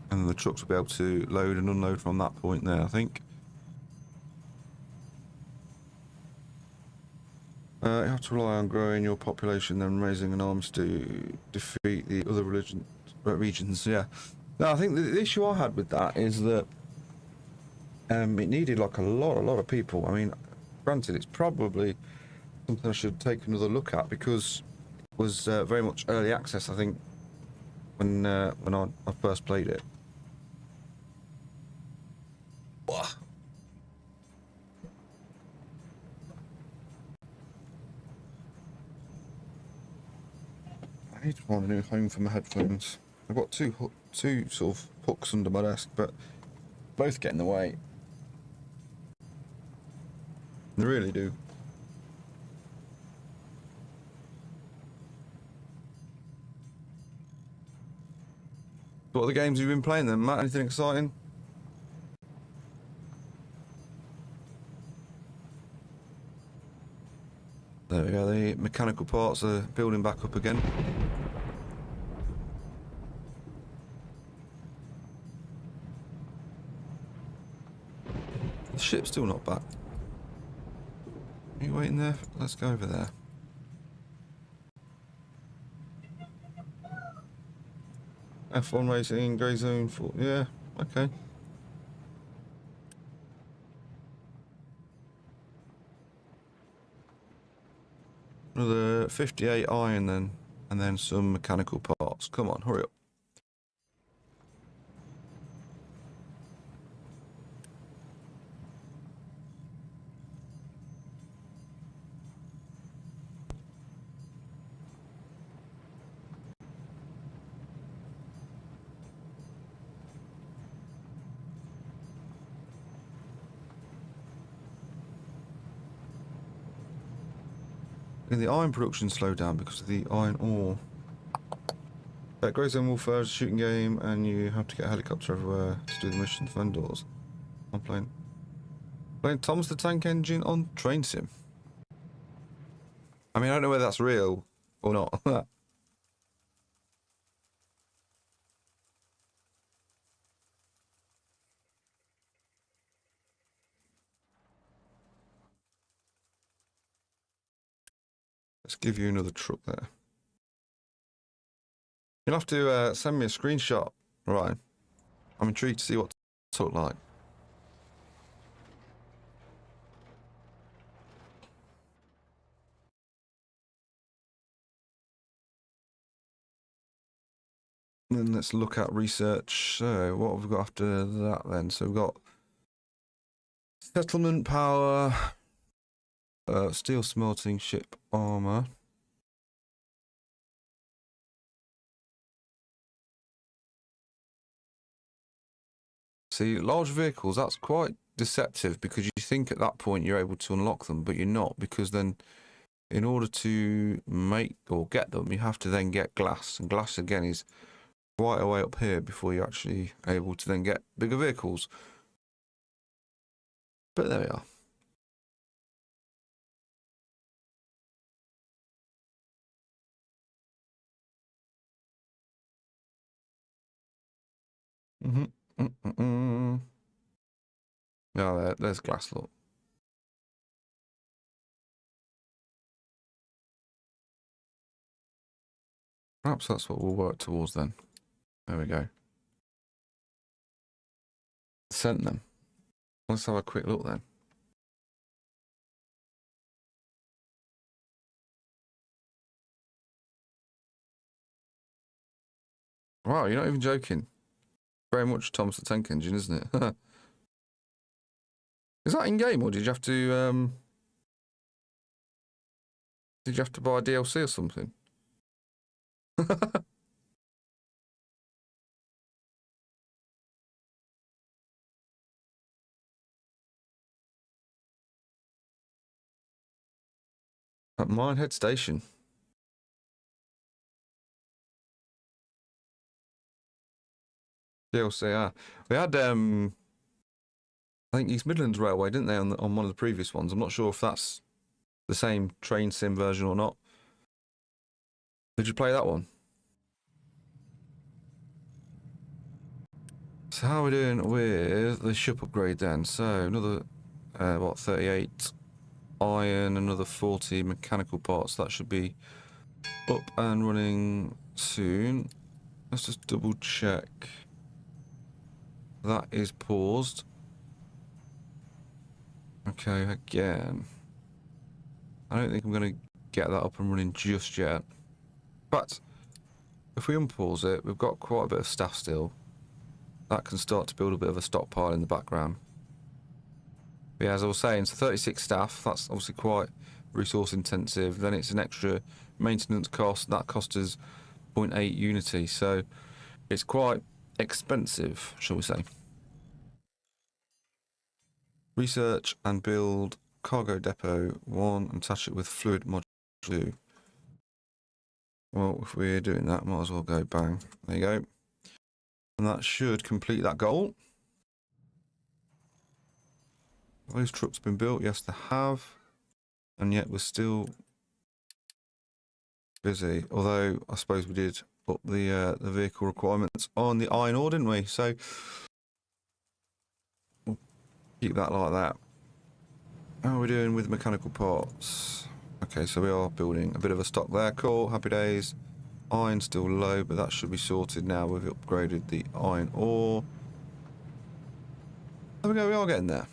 And the trucks will be able to load and unload from that point there, I think. You have to rely on growing your population, then raising an arms to defeat the other regions. Yeah. No, I think the issue I had with that is that it needed like a lot of people. I mean, granted, it's probably something I should take another look at because it was very much early access, I think, when I first played it. I need to find a new home for my headphones. I've got two sort of hooks under my desk, but both get in the way. They really do. What other games have you been playing then, Matt? Anything exciting? There we go, the mechanical parts are building back up again. The ship's still not back. Are you waiting there? Let's go over there. F1 racing, grey zone 4. Yeah, okay. Another 58 iron then, and then some mechanical parts. Come on, hurry up. The iron production slowed down because of the iron ore. Grey Zone Warfare is a shooting game, and you have to get a helicopter everywhere to do the mission vendors. I'm playing Thomas the Tank Engine on Train Sim. I mean, I don't know whether that's real or not. Let's give you another truck there. You'll have to send me a screenshot, right? I'm intrigued to see what it looked like. Then let's look at research. So what have we got after that then? So we've got settlement power, steel smelting, ship armor. See, large vehicles, that's quite deceptive because you think at that point you're able to unlock them, but you're not, because then in order to make or get them, you have to then get glass, and glass again is quite a way up here before you're actually able to then get bigger vehicles. But there we are. Mm-hmm. Mm-mm-mm. Yeah, there's glass, look. Perhaps that's what we'll work towards then. There we go. Sent them. Let's have a quick look then. Wow, you're not even joking. Very much Thomas the Tank Engine, isn't it? Is that in game, or did you have to buy DLC or something? At Minehead Station. DLC, ah. They had I think East Midlands Railway, didn't they, on one of the previous ones? I'm not sure if that's the same train sim version or not. Did you play that one? So how are we doing with the ship upgrade then? So another, 38 iron, another 40 mechanical parts. That should be up and running soon. Let's just double check. That is paused. Okay, again. I don't think I'm going to get that up and running just yet. But if we unpause it, we've got quite a bit of staff still. That can start to build a bit of a stockpile in the background. But yeah, as I was saying, so 36 staff, that's obviously quite resource intensive. Then it's an extra maintenance cost. That cost us 0.8 Unity, so it's quite expensive, shall we say. Research and build cargo depot 1 and attach it with fluid module 2. Well, if we're doing that, might as well go bang. There you go. And that should complete that goal. Those trucks been built? Yes, they have. And yet we're still busy. Although I suppose we did up the vehicle requirements on the iron ore, didn't we? So we'll keep that like that. How are we doing with mechanical parts? Okay, so we are building a bit of a stock there. Cool, happy days. Iron still low, but that should be sorted now. We've upgraded the iron ore. There we go, we are getting there.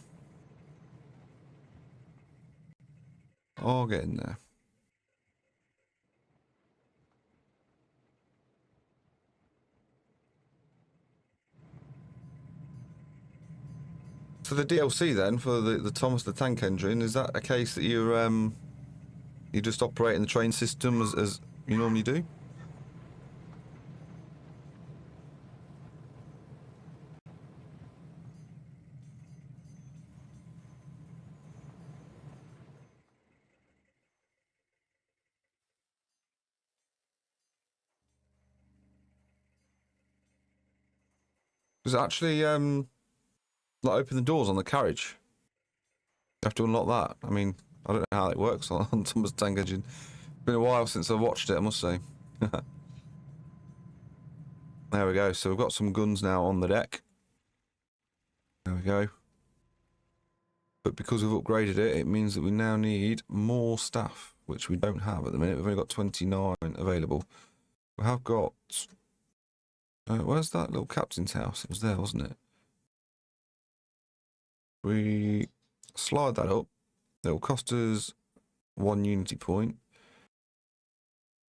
Are getting there. So the DLC then for the Thomas the Tank Engine, is that a case that you just operating the train system as you normally do? Does it actually like open the doors on the carriage? You have to unlock that. I mean, I don't know how it works on Thomas the Tank Engine. It's been a while since I watched it, I must say. There we go. So we've got some guns now on the deck. There we go. But because we've upgraded it, it means that we now need more staff, which we don't have at the minute. We've only got 29 available. We have got... where's that little captain's house? It was there, wasn't it? We slide that up. It'll cost us 1 Unity point.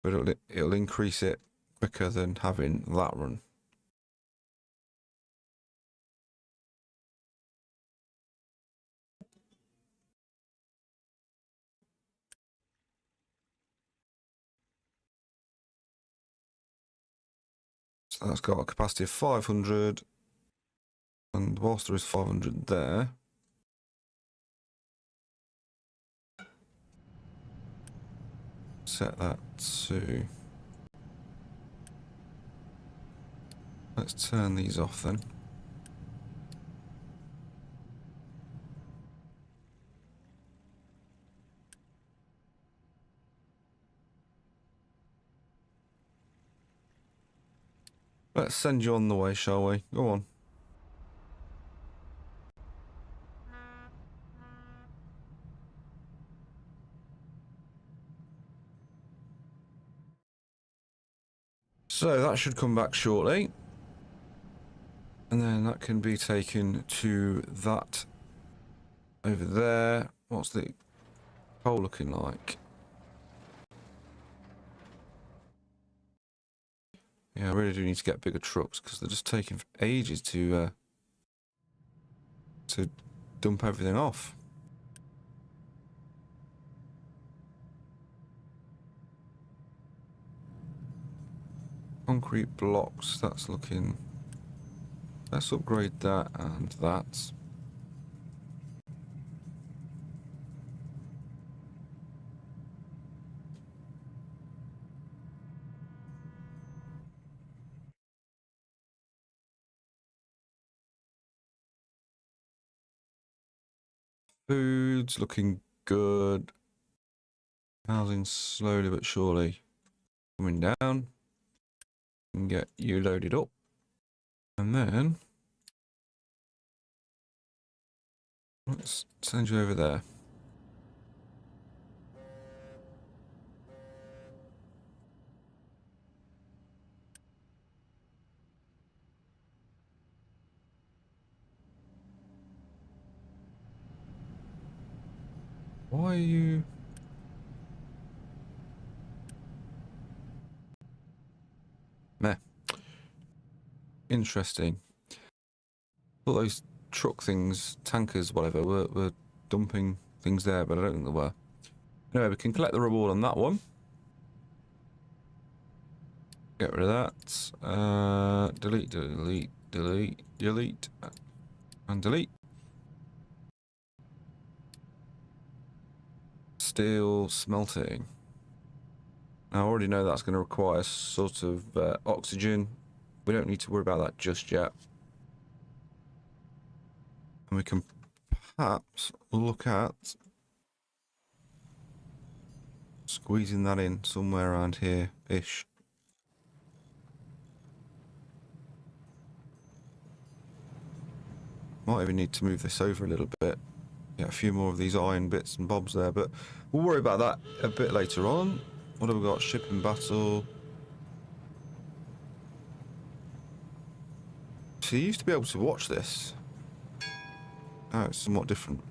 But it'll increase it quicker than having that run. So that's got a capacity of 500. And whilst there is 500 there, set that to... Let's turn these off then. Let's send you on the way, shall we? Go on. So that should come back shortly. And then that can be taken to that over there. What's the hole looking like? Yeah, I really do need to get bigger trucks because they're just taking ages to dump everything off. Concrete blocks, that's looking... Let's upgrade that and that. Food's looking good. Housing slowly but surely coming down. And get you loaded up. And then let's send you over there. Why are you... Meh. Interesting. All those truck things, tankers, whatever, were dumping things there, but I don't think they were. Anyway, we can collect the reward on that one. Get rid of that. Delete, delete, delete, delete, and delete. Steel smelting. Now, I already know that's going to require sort of oxygen. We don't need to worry about that just yet. And we can perhaps look at squeezing that in somewhere around here-ish. Might even need to move this over a little bit. Get a few more of these iron bits and bobs there, but we'll worry about that a bit later on. What have we got? Shipping battle. So you used to be able to watch this. Oh, it's somewhat different.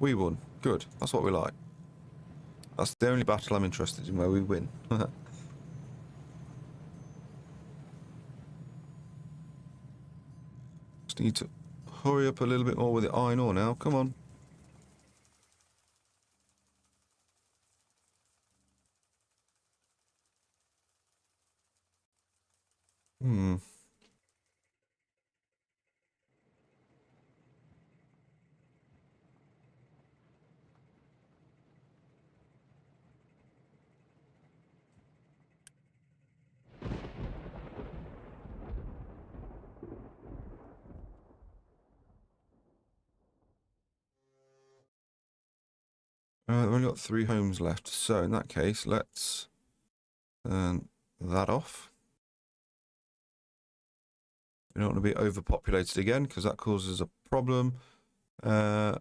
We won. Good. That's what we like. That's the only battle I'm interested in where we win. Just need to hurry up a little bit more with the iron ore now. Come on. We've only got 3 homes left, so in that case, let's turn that off. We don't want to be overpopulated again, because that causes a problem.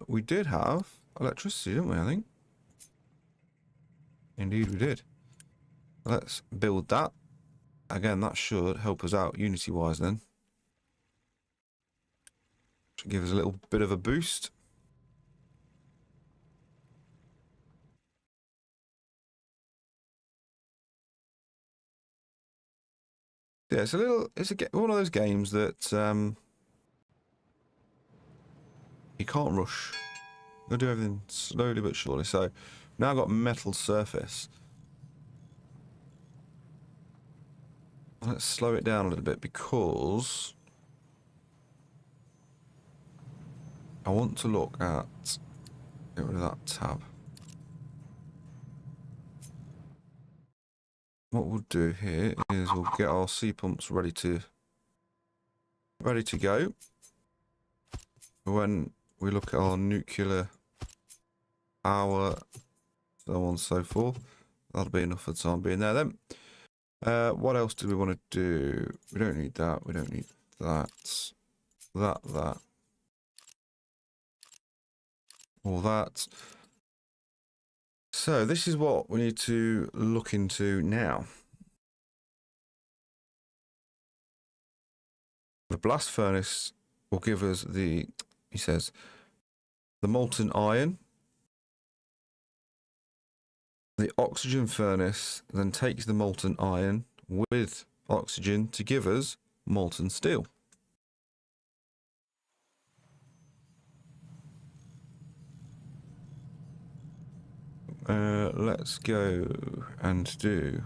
We did have electricity, didn't we, I think? Indeed we did. Let's build that. Again, that should help us out Unity-wise then. Should give us a little bit of a boost. Yeah, it's one of those games that you can't rush. You'll do everything slowly but surely. So now I've got metal surface. Let's slow it down a little bit because I want to look at... Get rid of that tab. What we'll do here is we'll get our sea pumps ready to go. When we look at our nuclear power, so on and so forth, that'll be enough for the time being there then. What else do we want to do? We don't need that. We don't need that. That. All that. So this is what we need to look into now. The blast furnace will give us the, he says, the molten iron. The oxygen furnace then takes the molten iron with oxygen to give us molten steel. Let's go and do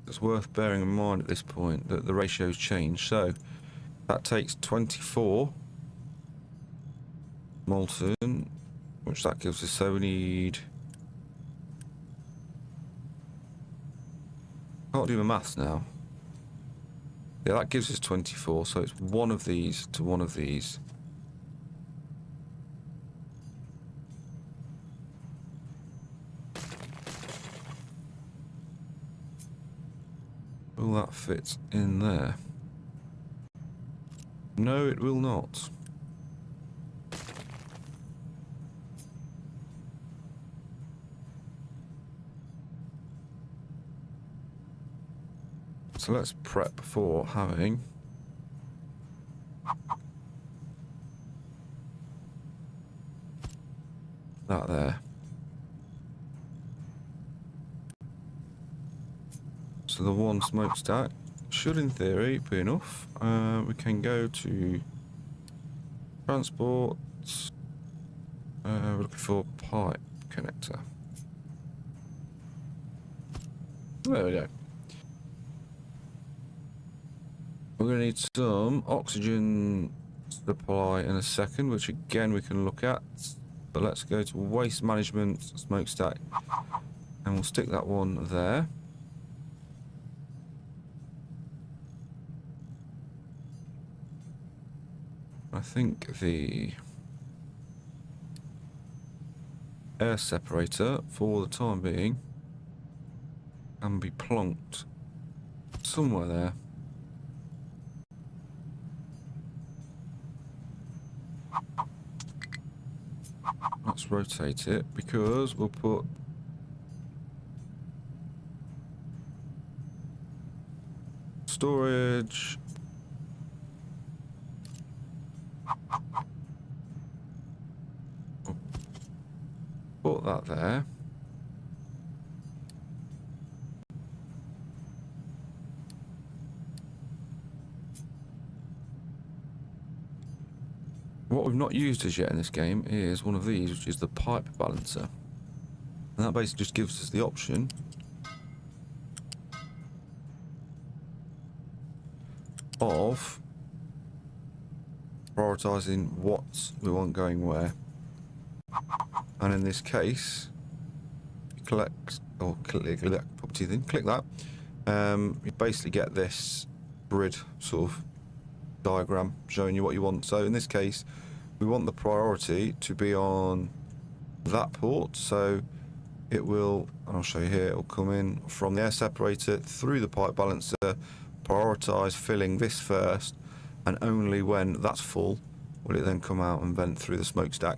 it's worth bearing in mind at this point that the ratios change. So that takes 24 molten, which that gives us, so we need, can't do the maths now. Yeah, that gives us 24, so it's one of these to one of these. Will that fit in there? No, it will not. So let's prep for having that there. So the one smokestack should, in theory, be enough. We can go to transport. We're looking for pipe connector. There we go. We're going to need some oxygen supply in a second, which again we can look at. But let's go to waste management smokestack, and we'll stick that one there. I think the air separator, for the time being, can be plonked somewhere there. Let's rotate it, because we'll put storage. Put that there. What we've not used as yet in this game is one of these, which is the pipe balancer. And that basically just gives us the option of prioritizing what we want going where. And in this case, collect or click property, then click that. You basically get this grid sort of diagram showing you what you want. So in this case, we want the priority to be on that port, so it will, and I'll show you here, it will come in from the air separator through the pipe balancer, prioritize filling this first, and only when that's full will it then come out and vent through the smokestack,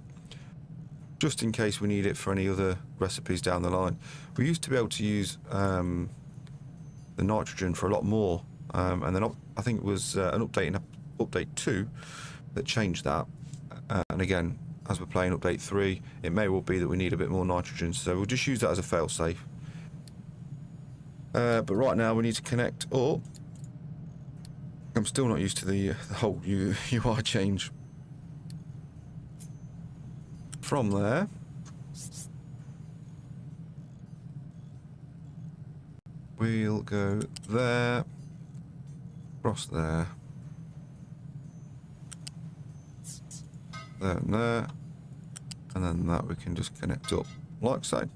just in case we need it for any other recipes down the line. We used to be able to use the nitrogen for a lot more, and then I think it was an update in update 2 that changed that, and again, as we're playing update 3, it may well be that we need a bit more nitrogen, so we'll just use that as a fail-safe. But right now we need to connect up. I'm still not used to the whole UI change. From there, we'll go there, across there, there and there, and then that we can just connect up like so.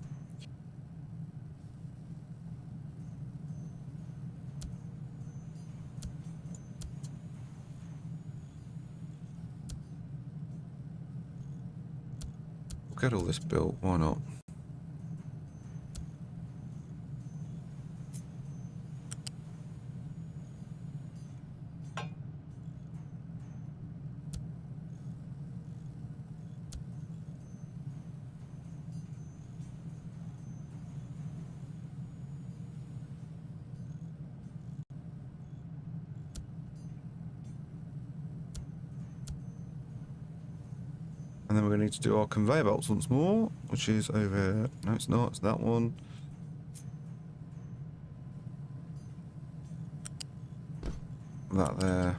Get all this built, why not? And then we're going to need to do our conveyor belts once more, which is over... No, it's not. It's that one. That there.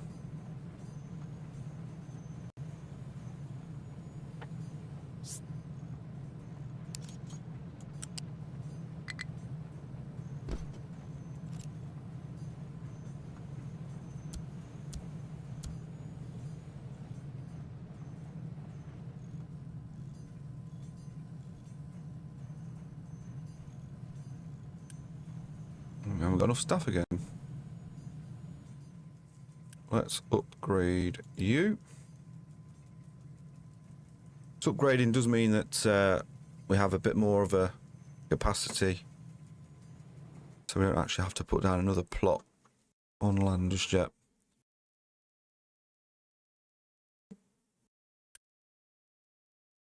And we've got enough stuff again. Let's upgrade you. So upgrading does mean that we have a bit more of a capacity. So we don't actually have to put down another plot on land just yet.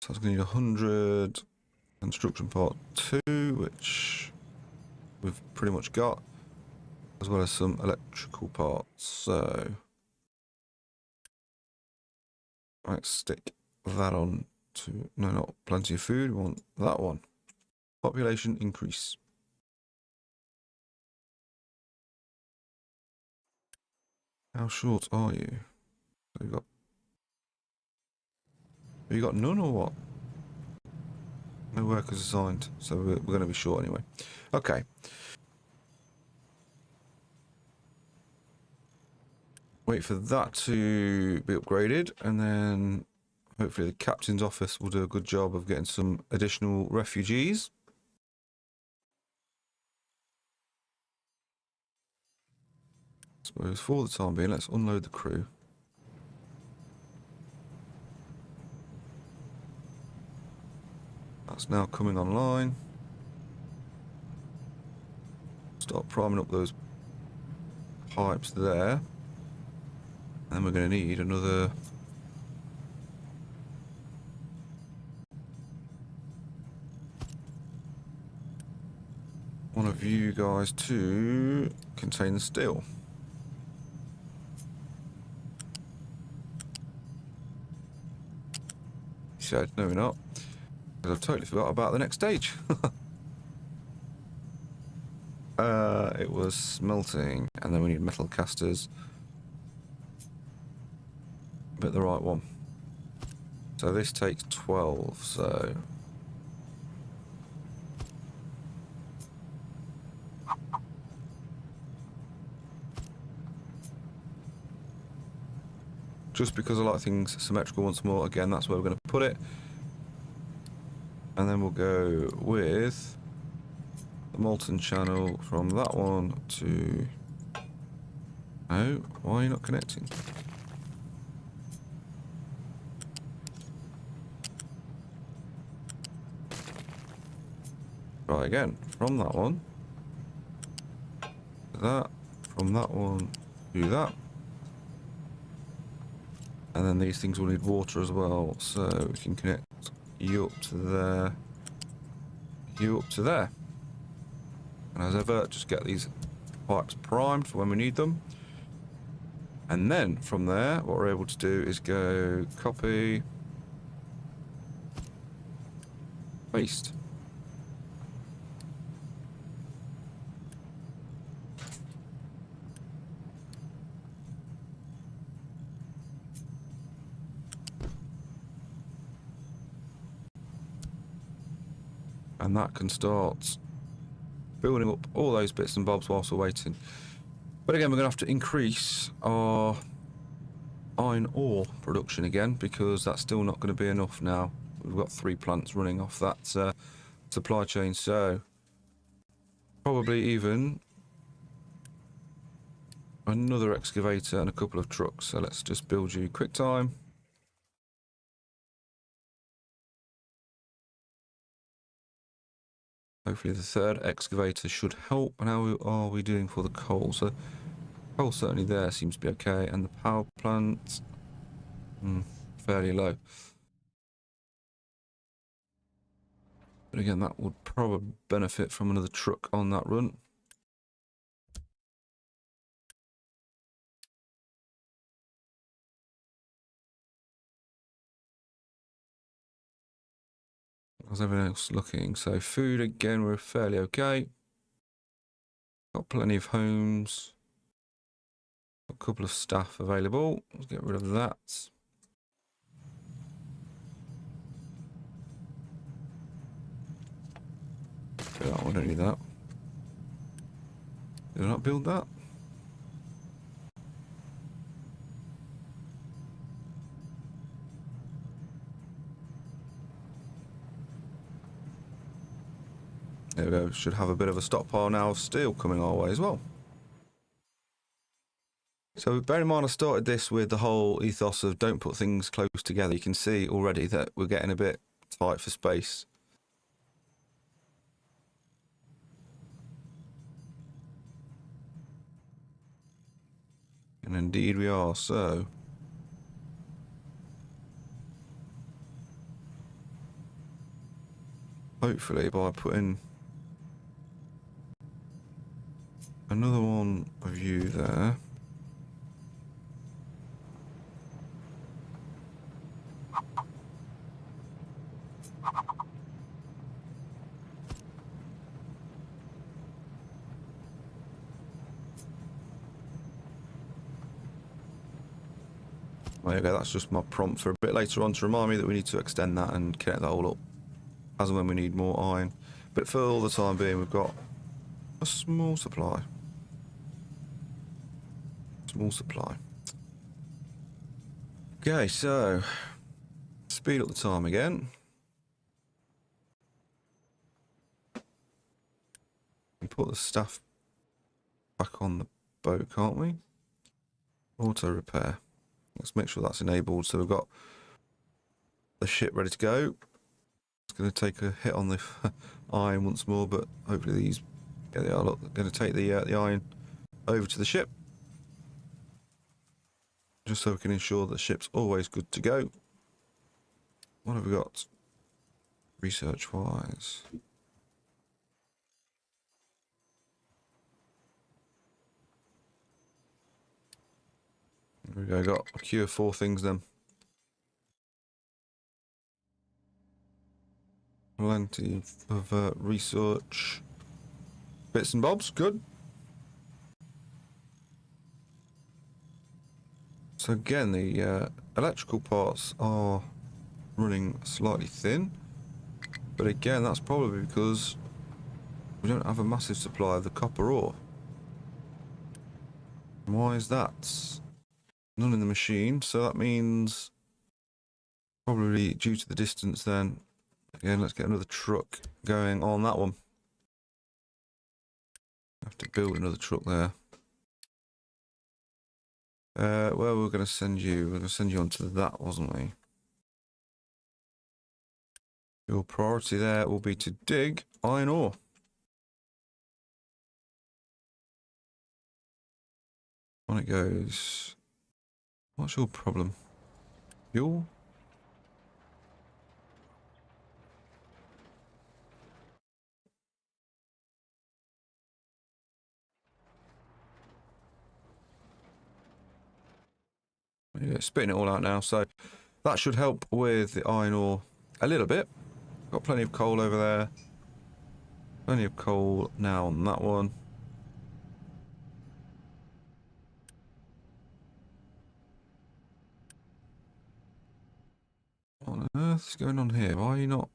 So it's going to need 100 construction part 2, which we've pretty much got, as well as some electrical parts. So let's stick that on to, no, not plenty of food, we want that one. Population increase. How short are you? So you got none or what? No workers assigned, so we're going to be short anyway. Okay. Wait for that to be upgraded, and then hopefully the captain's office will do a good job of getting some additional refugees. I suppose for the time being, let's unload the crew. That's now coming online. Start priming up those pipes there. And we're going to need another... one of you guys to contain the steel. He said, no we're not. Because I've totally forgot about the next stage. It was smelting, and then we need metal casters. But the right one. So this takes 12, so... just because I like things symmetrical once more, again, that's where we're going to put it. And then we'll go with the molten channel from that one to... Oh, why are you not connecting? Right, again, from that one to that, from that one to that. And then these things will need water as well, so we can connect you up to there, you up to there. And as ever, just get these pipes primed for when we need them. And then from there, what we're able to do is go copy, paste. And that can start building up all those bits and bobs whilst we're waiting. But again, we're going to have to increase our iron ore production again, because that's still not going to be enough now. We've got 3 plants running off that supply chain, so probably even another excavator and a couple of trucks. So let's just build you quick time. Hopefully the third excavator should help. And how are we doing for the coal? So coal certainly there seems to be okay. And the power plant, fairly low. But again, that would probably benefit from another truck on that run. How's everything else looking? So food, again, we're fairly okay. Got plenty of homes. Got a couple of staff available. Let's get rid of that. Do that one, don't need that. Did I not build that? There we go. Should have a bit of a stockpile now of steel coming our way as well. So bear in mind I started this with the whole ethos of don't put things close together. You can see already that we're getting a bit tight for space. And indeed we are, so... hopefully by putting another one of you there... There you go, that's just my prompt for a bit later on to remind me that we need to extend that and connect that all up as and when we need more iron. But for all the time being, we've got a small supply. Small supply. Okay, so speed up the time again. We put the staff back on the boat, can't we? Auto repair. Let's make sure that's enabled. So we've got the ship ready to go. It's going to take a hit on the iron once more, but hopefully these, yeah, they are. Look, they're going to take the iron over to the ship, just so we can ensure the ship's always good to go. What have we got, research-wise? There we go. Got a queue of 4 things then. Plenty of research bits and bobs. Good. So again, the electrical parts are running slightly thin, but again, that's probably because we don't have a massive supply of the copper ore. Why is that? None in the machine, so that means probably due to the distance then. Again, let's get another truck going on that one. Have to build another truck there. Well, we're going to send you. We're going to send you onto that, wasn't we? Your priority there will be to dig iron ore. On it goes. What's your problem? Fuel? Yeah, spitting it all out now, so that should help with the iron ore a little bit. Got plenty of coal over there. Plenty of coal now on that one. What on earth is going on here? Why are you not?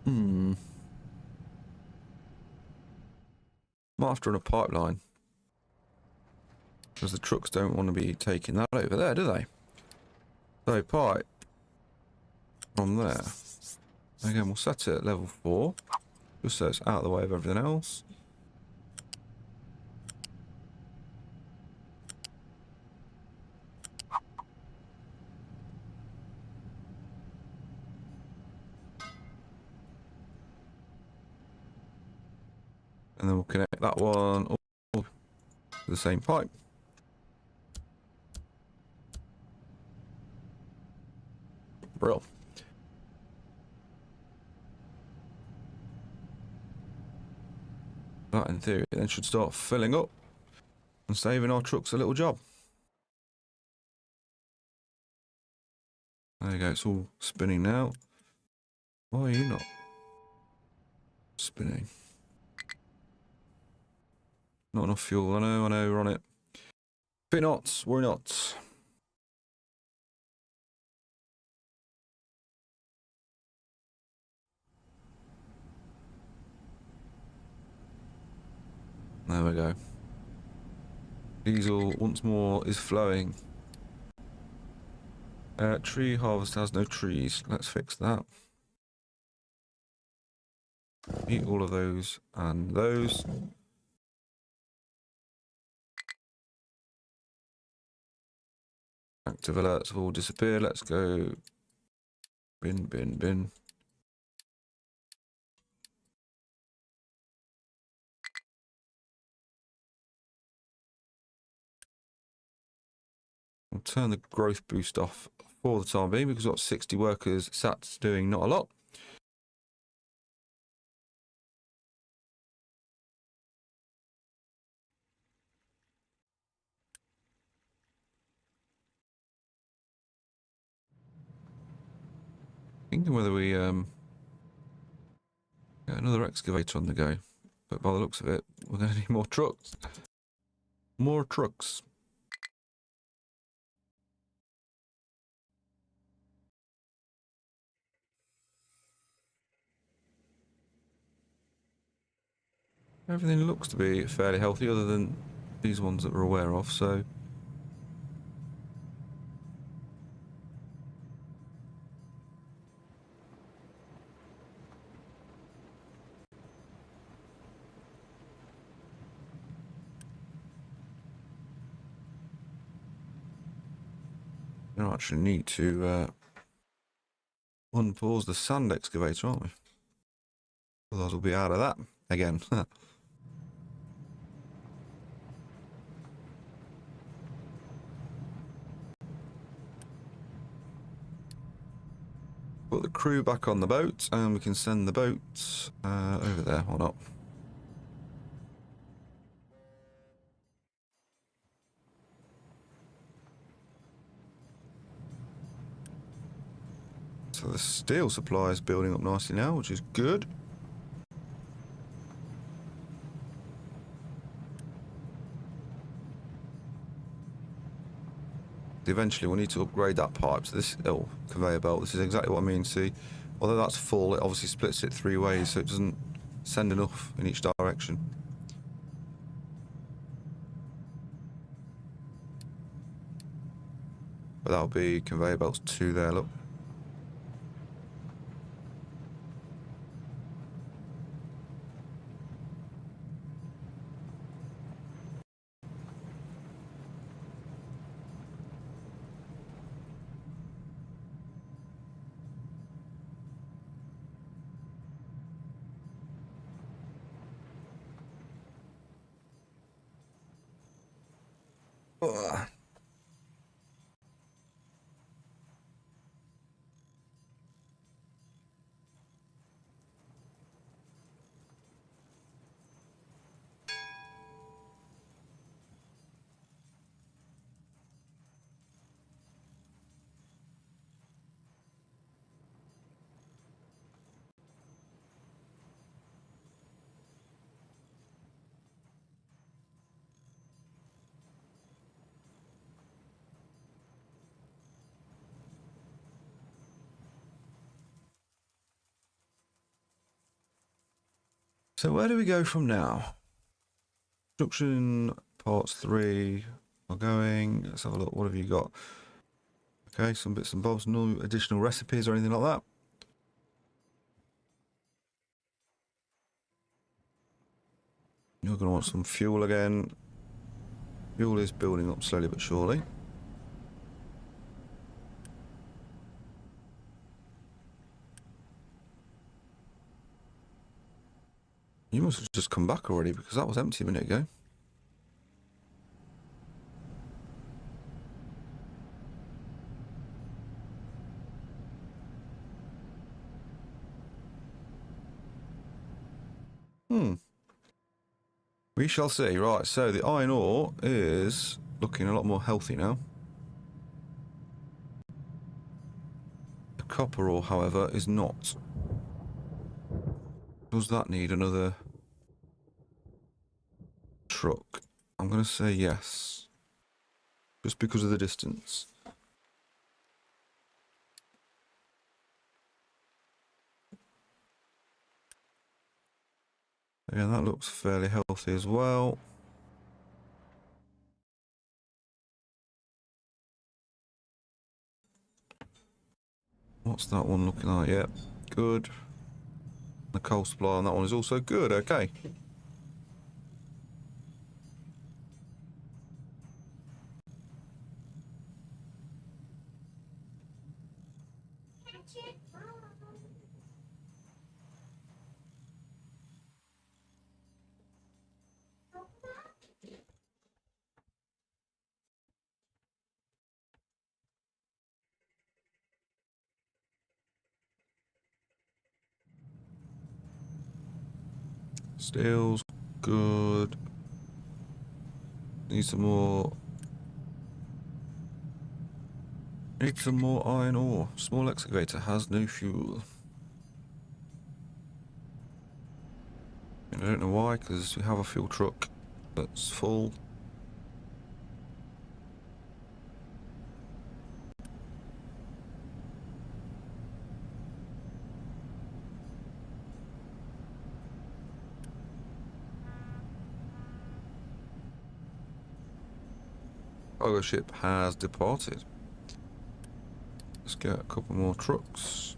I'm after a pipeline. Because the trucks don't want to be taking that over there, do they? So pipe from there. Again, we'll set it at level 4. Just so it's out of the way of everything else. And then we'll connect that one all to the same pipe. Brill. That in theory then should start filling up and saving our trucks a little job. There you go, it's all spinning now. Why are you not spinning? Not enough fuel, I know, we're on it. Fit knots, worry not. There we go. Diesel once more is flowing. Tree harvester has no trees. Let's fix that. Eat all of those and those. Active alerts have all disappeared. Let's go bin, bin, bin. We'll turn the growth boost off for the time being because we've got 60 workers sat doing not a lot. Thinking whether we get another excavator on the go, but by the looks of it, we're going to need more trucks. More trucks. Everything looks to be fairly healthy other than these ones that we're aware of, so... We don't actually need to unpause the sand excavator, aren't we? Otherwise we'll be out of that again. Put the crew back on the boat and we can send the boat over there or not. So the steel supply is building up nicely now, which is good. Eventually we'll need to upgrade that pipe. So this conveyor belt, this is exactly what I mean. See, although that's full, it obviously splits it 3 ways, so it doesn't send enough in each direction. But that'll be conveyor belts 2 there, look. Ugh. So where do we go from now? Construction parts 3 are going. Let's have a look. What have you got? Okay, some bits and bobs. No additional recipes or anything like that. You're going to want some fuel again. Fuel is building up slowly but surely. You must have just come back already because that was empty a minute ago. We shall see. Right, so the iron ore is looking a lot more healthy now. The copper ore, however, is not. Does that need another truck? I'm going to say yes. Just because of the distance. Again, that looks fairly healthy as well. What's that one looking like? Yep, good. The coal supply on that one is also good. Okay. Steel's good. Need some more. Need some more iron ore. Small excavator has no fuel. I don't know why, because we have a fuel truck that's full. Cargo ship has departed. Let's get a couple more trucks.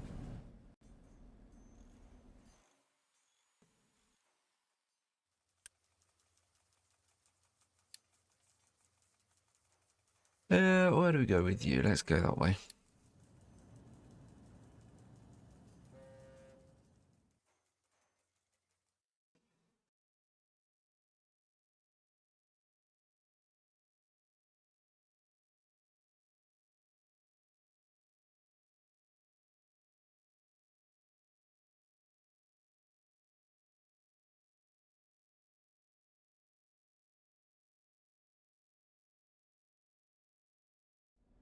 Where do we go with you? Let's go that way.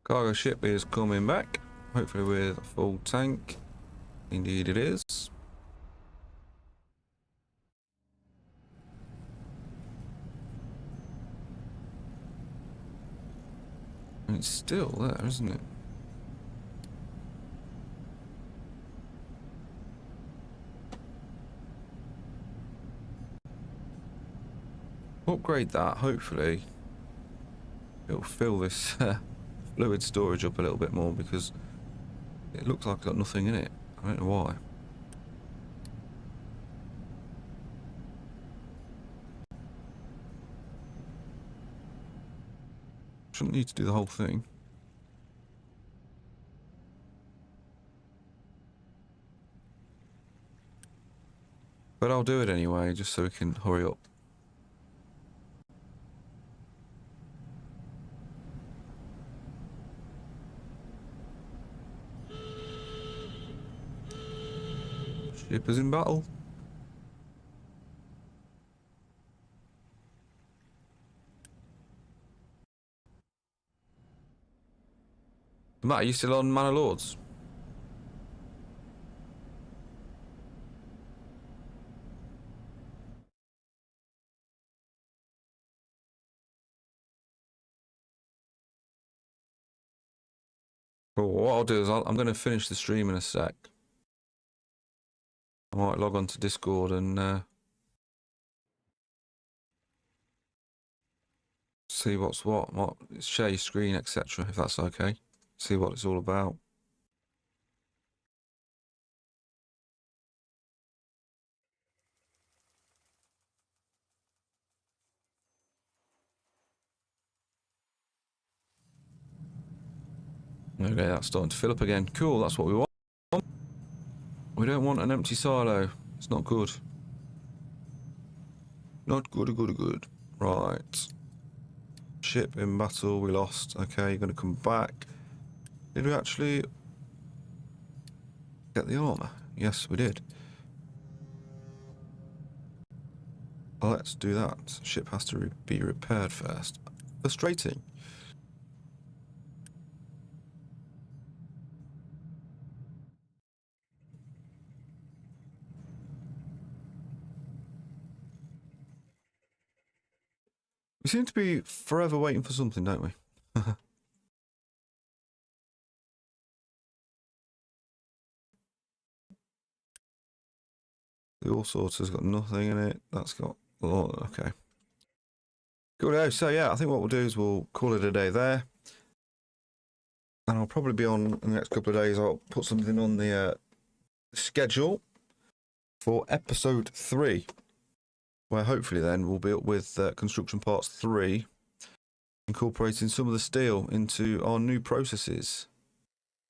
Cargo ship is coming back, hopefully with a full tank. Indeed it is. And it's still there, isn't it? Upgrade that, hopefully. It'll fill this fluid storage up a little bit more because it looks like it's got nothing in it. I don't know why. Shouldn't need to do the whole thing. But I'll do it anyway, just so we can hurry up. Ship is in battle. Matt, are you still on Manor Lords? Well, what I'll do is I'm going to finish the stream in a sec. I might log on to Discord and see what's what. Share your screen, etc. If that's okay. See what it's all about. Okay, that's starting to fill up again. Cool, that's what we want. We don't want an empty silo. It's not good. Not good, good. Right. Ship in battle, we lost. Okay, you're going to come back. Did we actually get the armour? Yes, we did. Well, let's do that. Ship has to be repaired first. Frustrating. We seem to be forever waiting for something, don't we? The All Sorts has got nothing in it. That's got... Oh, okay. Good. So, yeah, I think what we'll do is we'll call it a day there. And I'll probably be on in the next couple of days. I'll put something on the schedule for episode 3. Where hopefully then we'll be up with Construction Parts 3. Incorporating some of the steel into our new processes.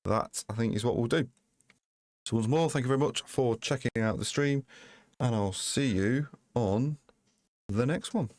That, I think, is what we'll do. So once more, thank you very much for checking out the stream, and I'll see you on the next one.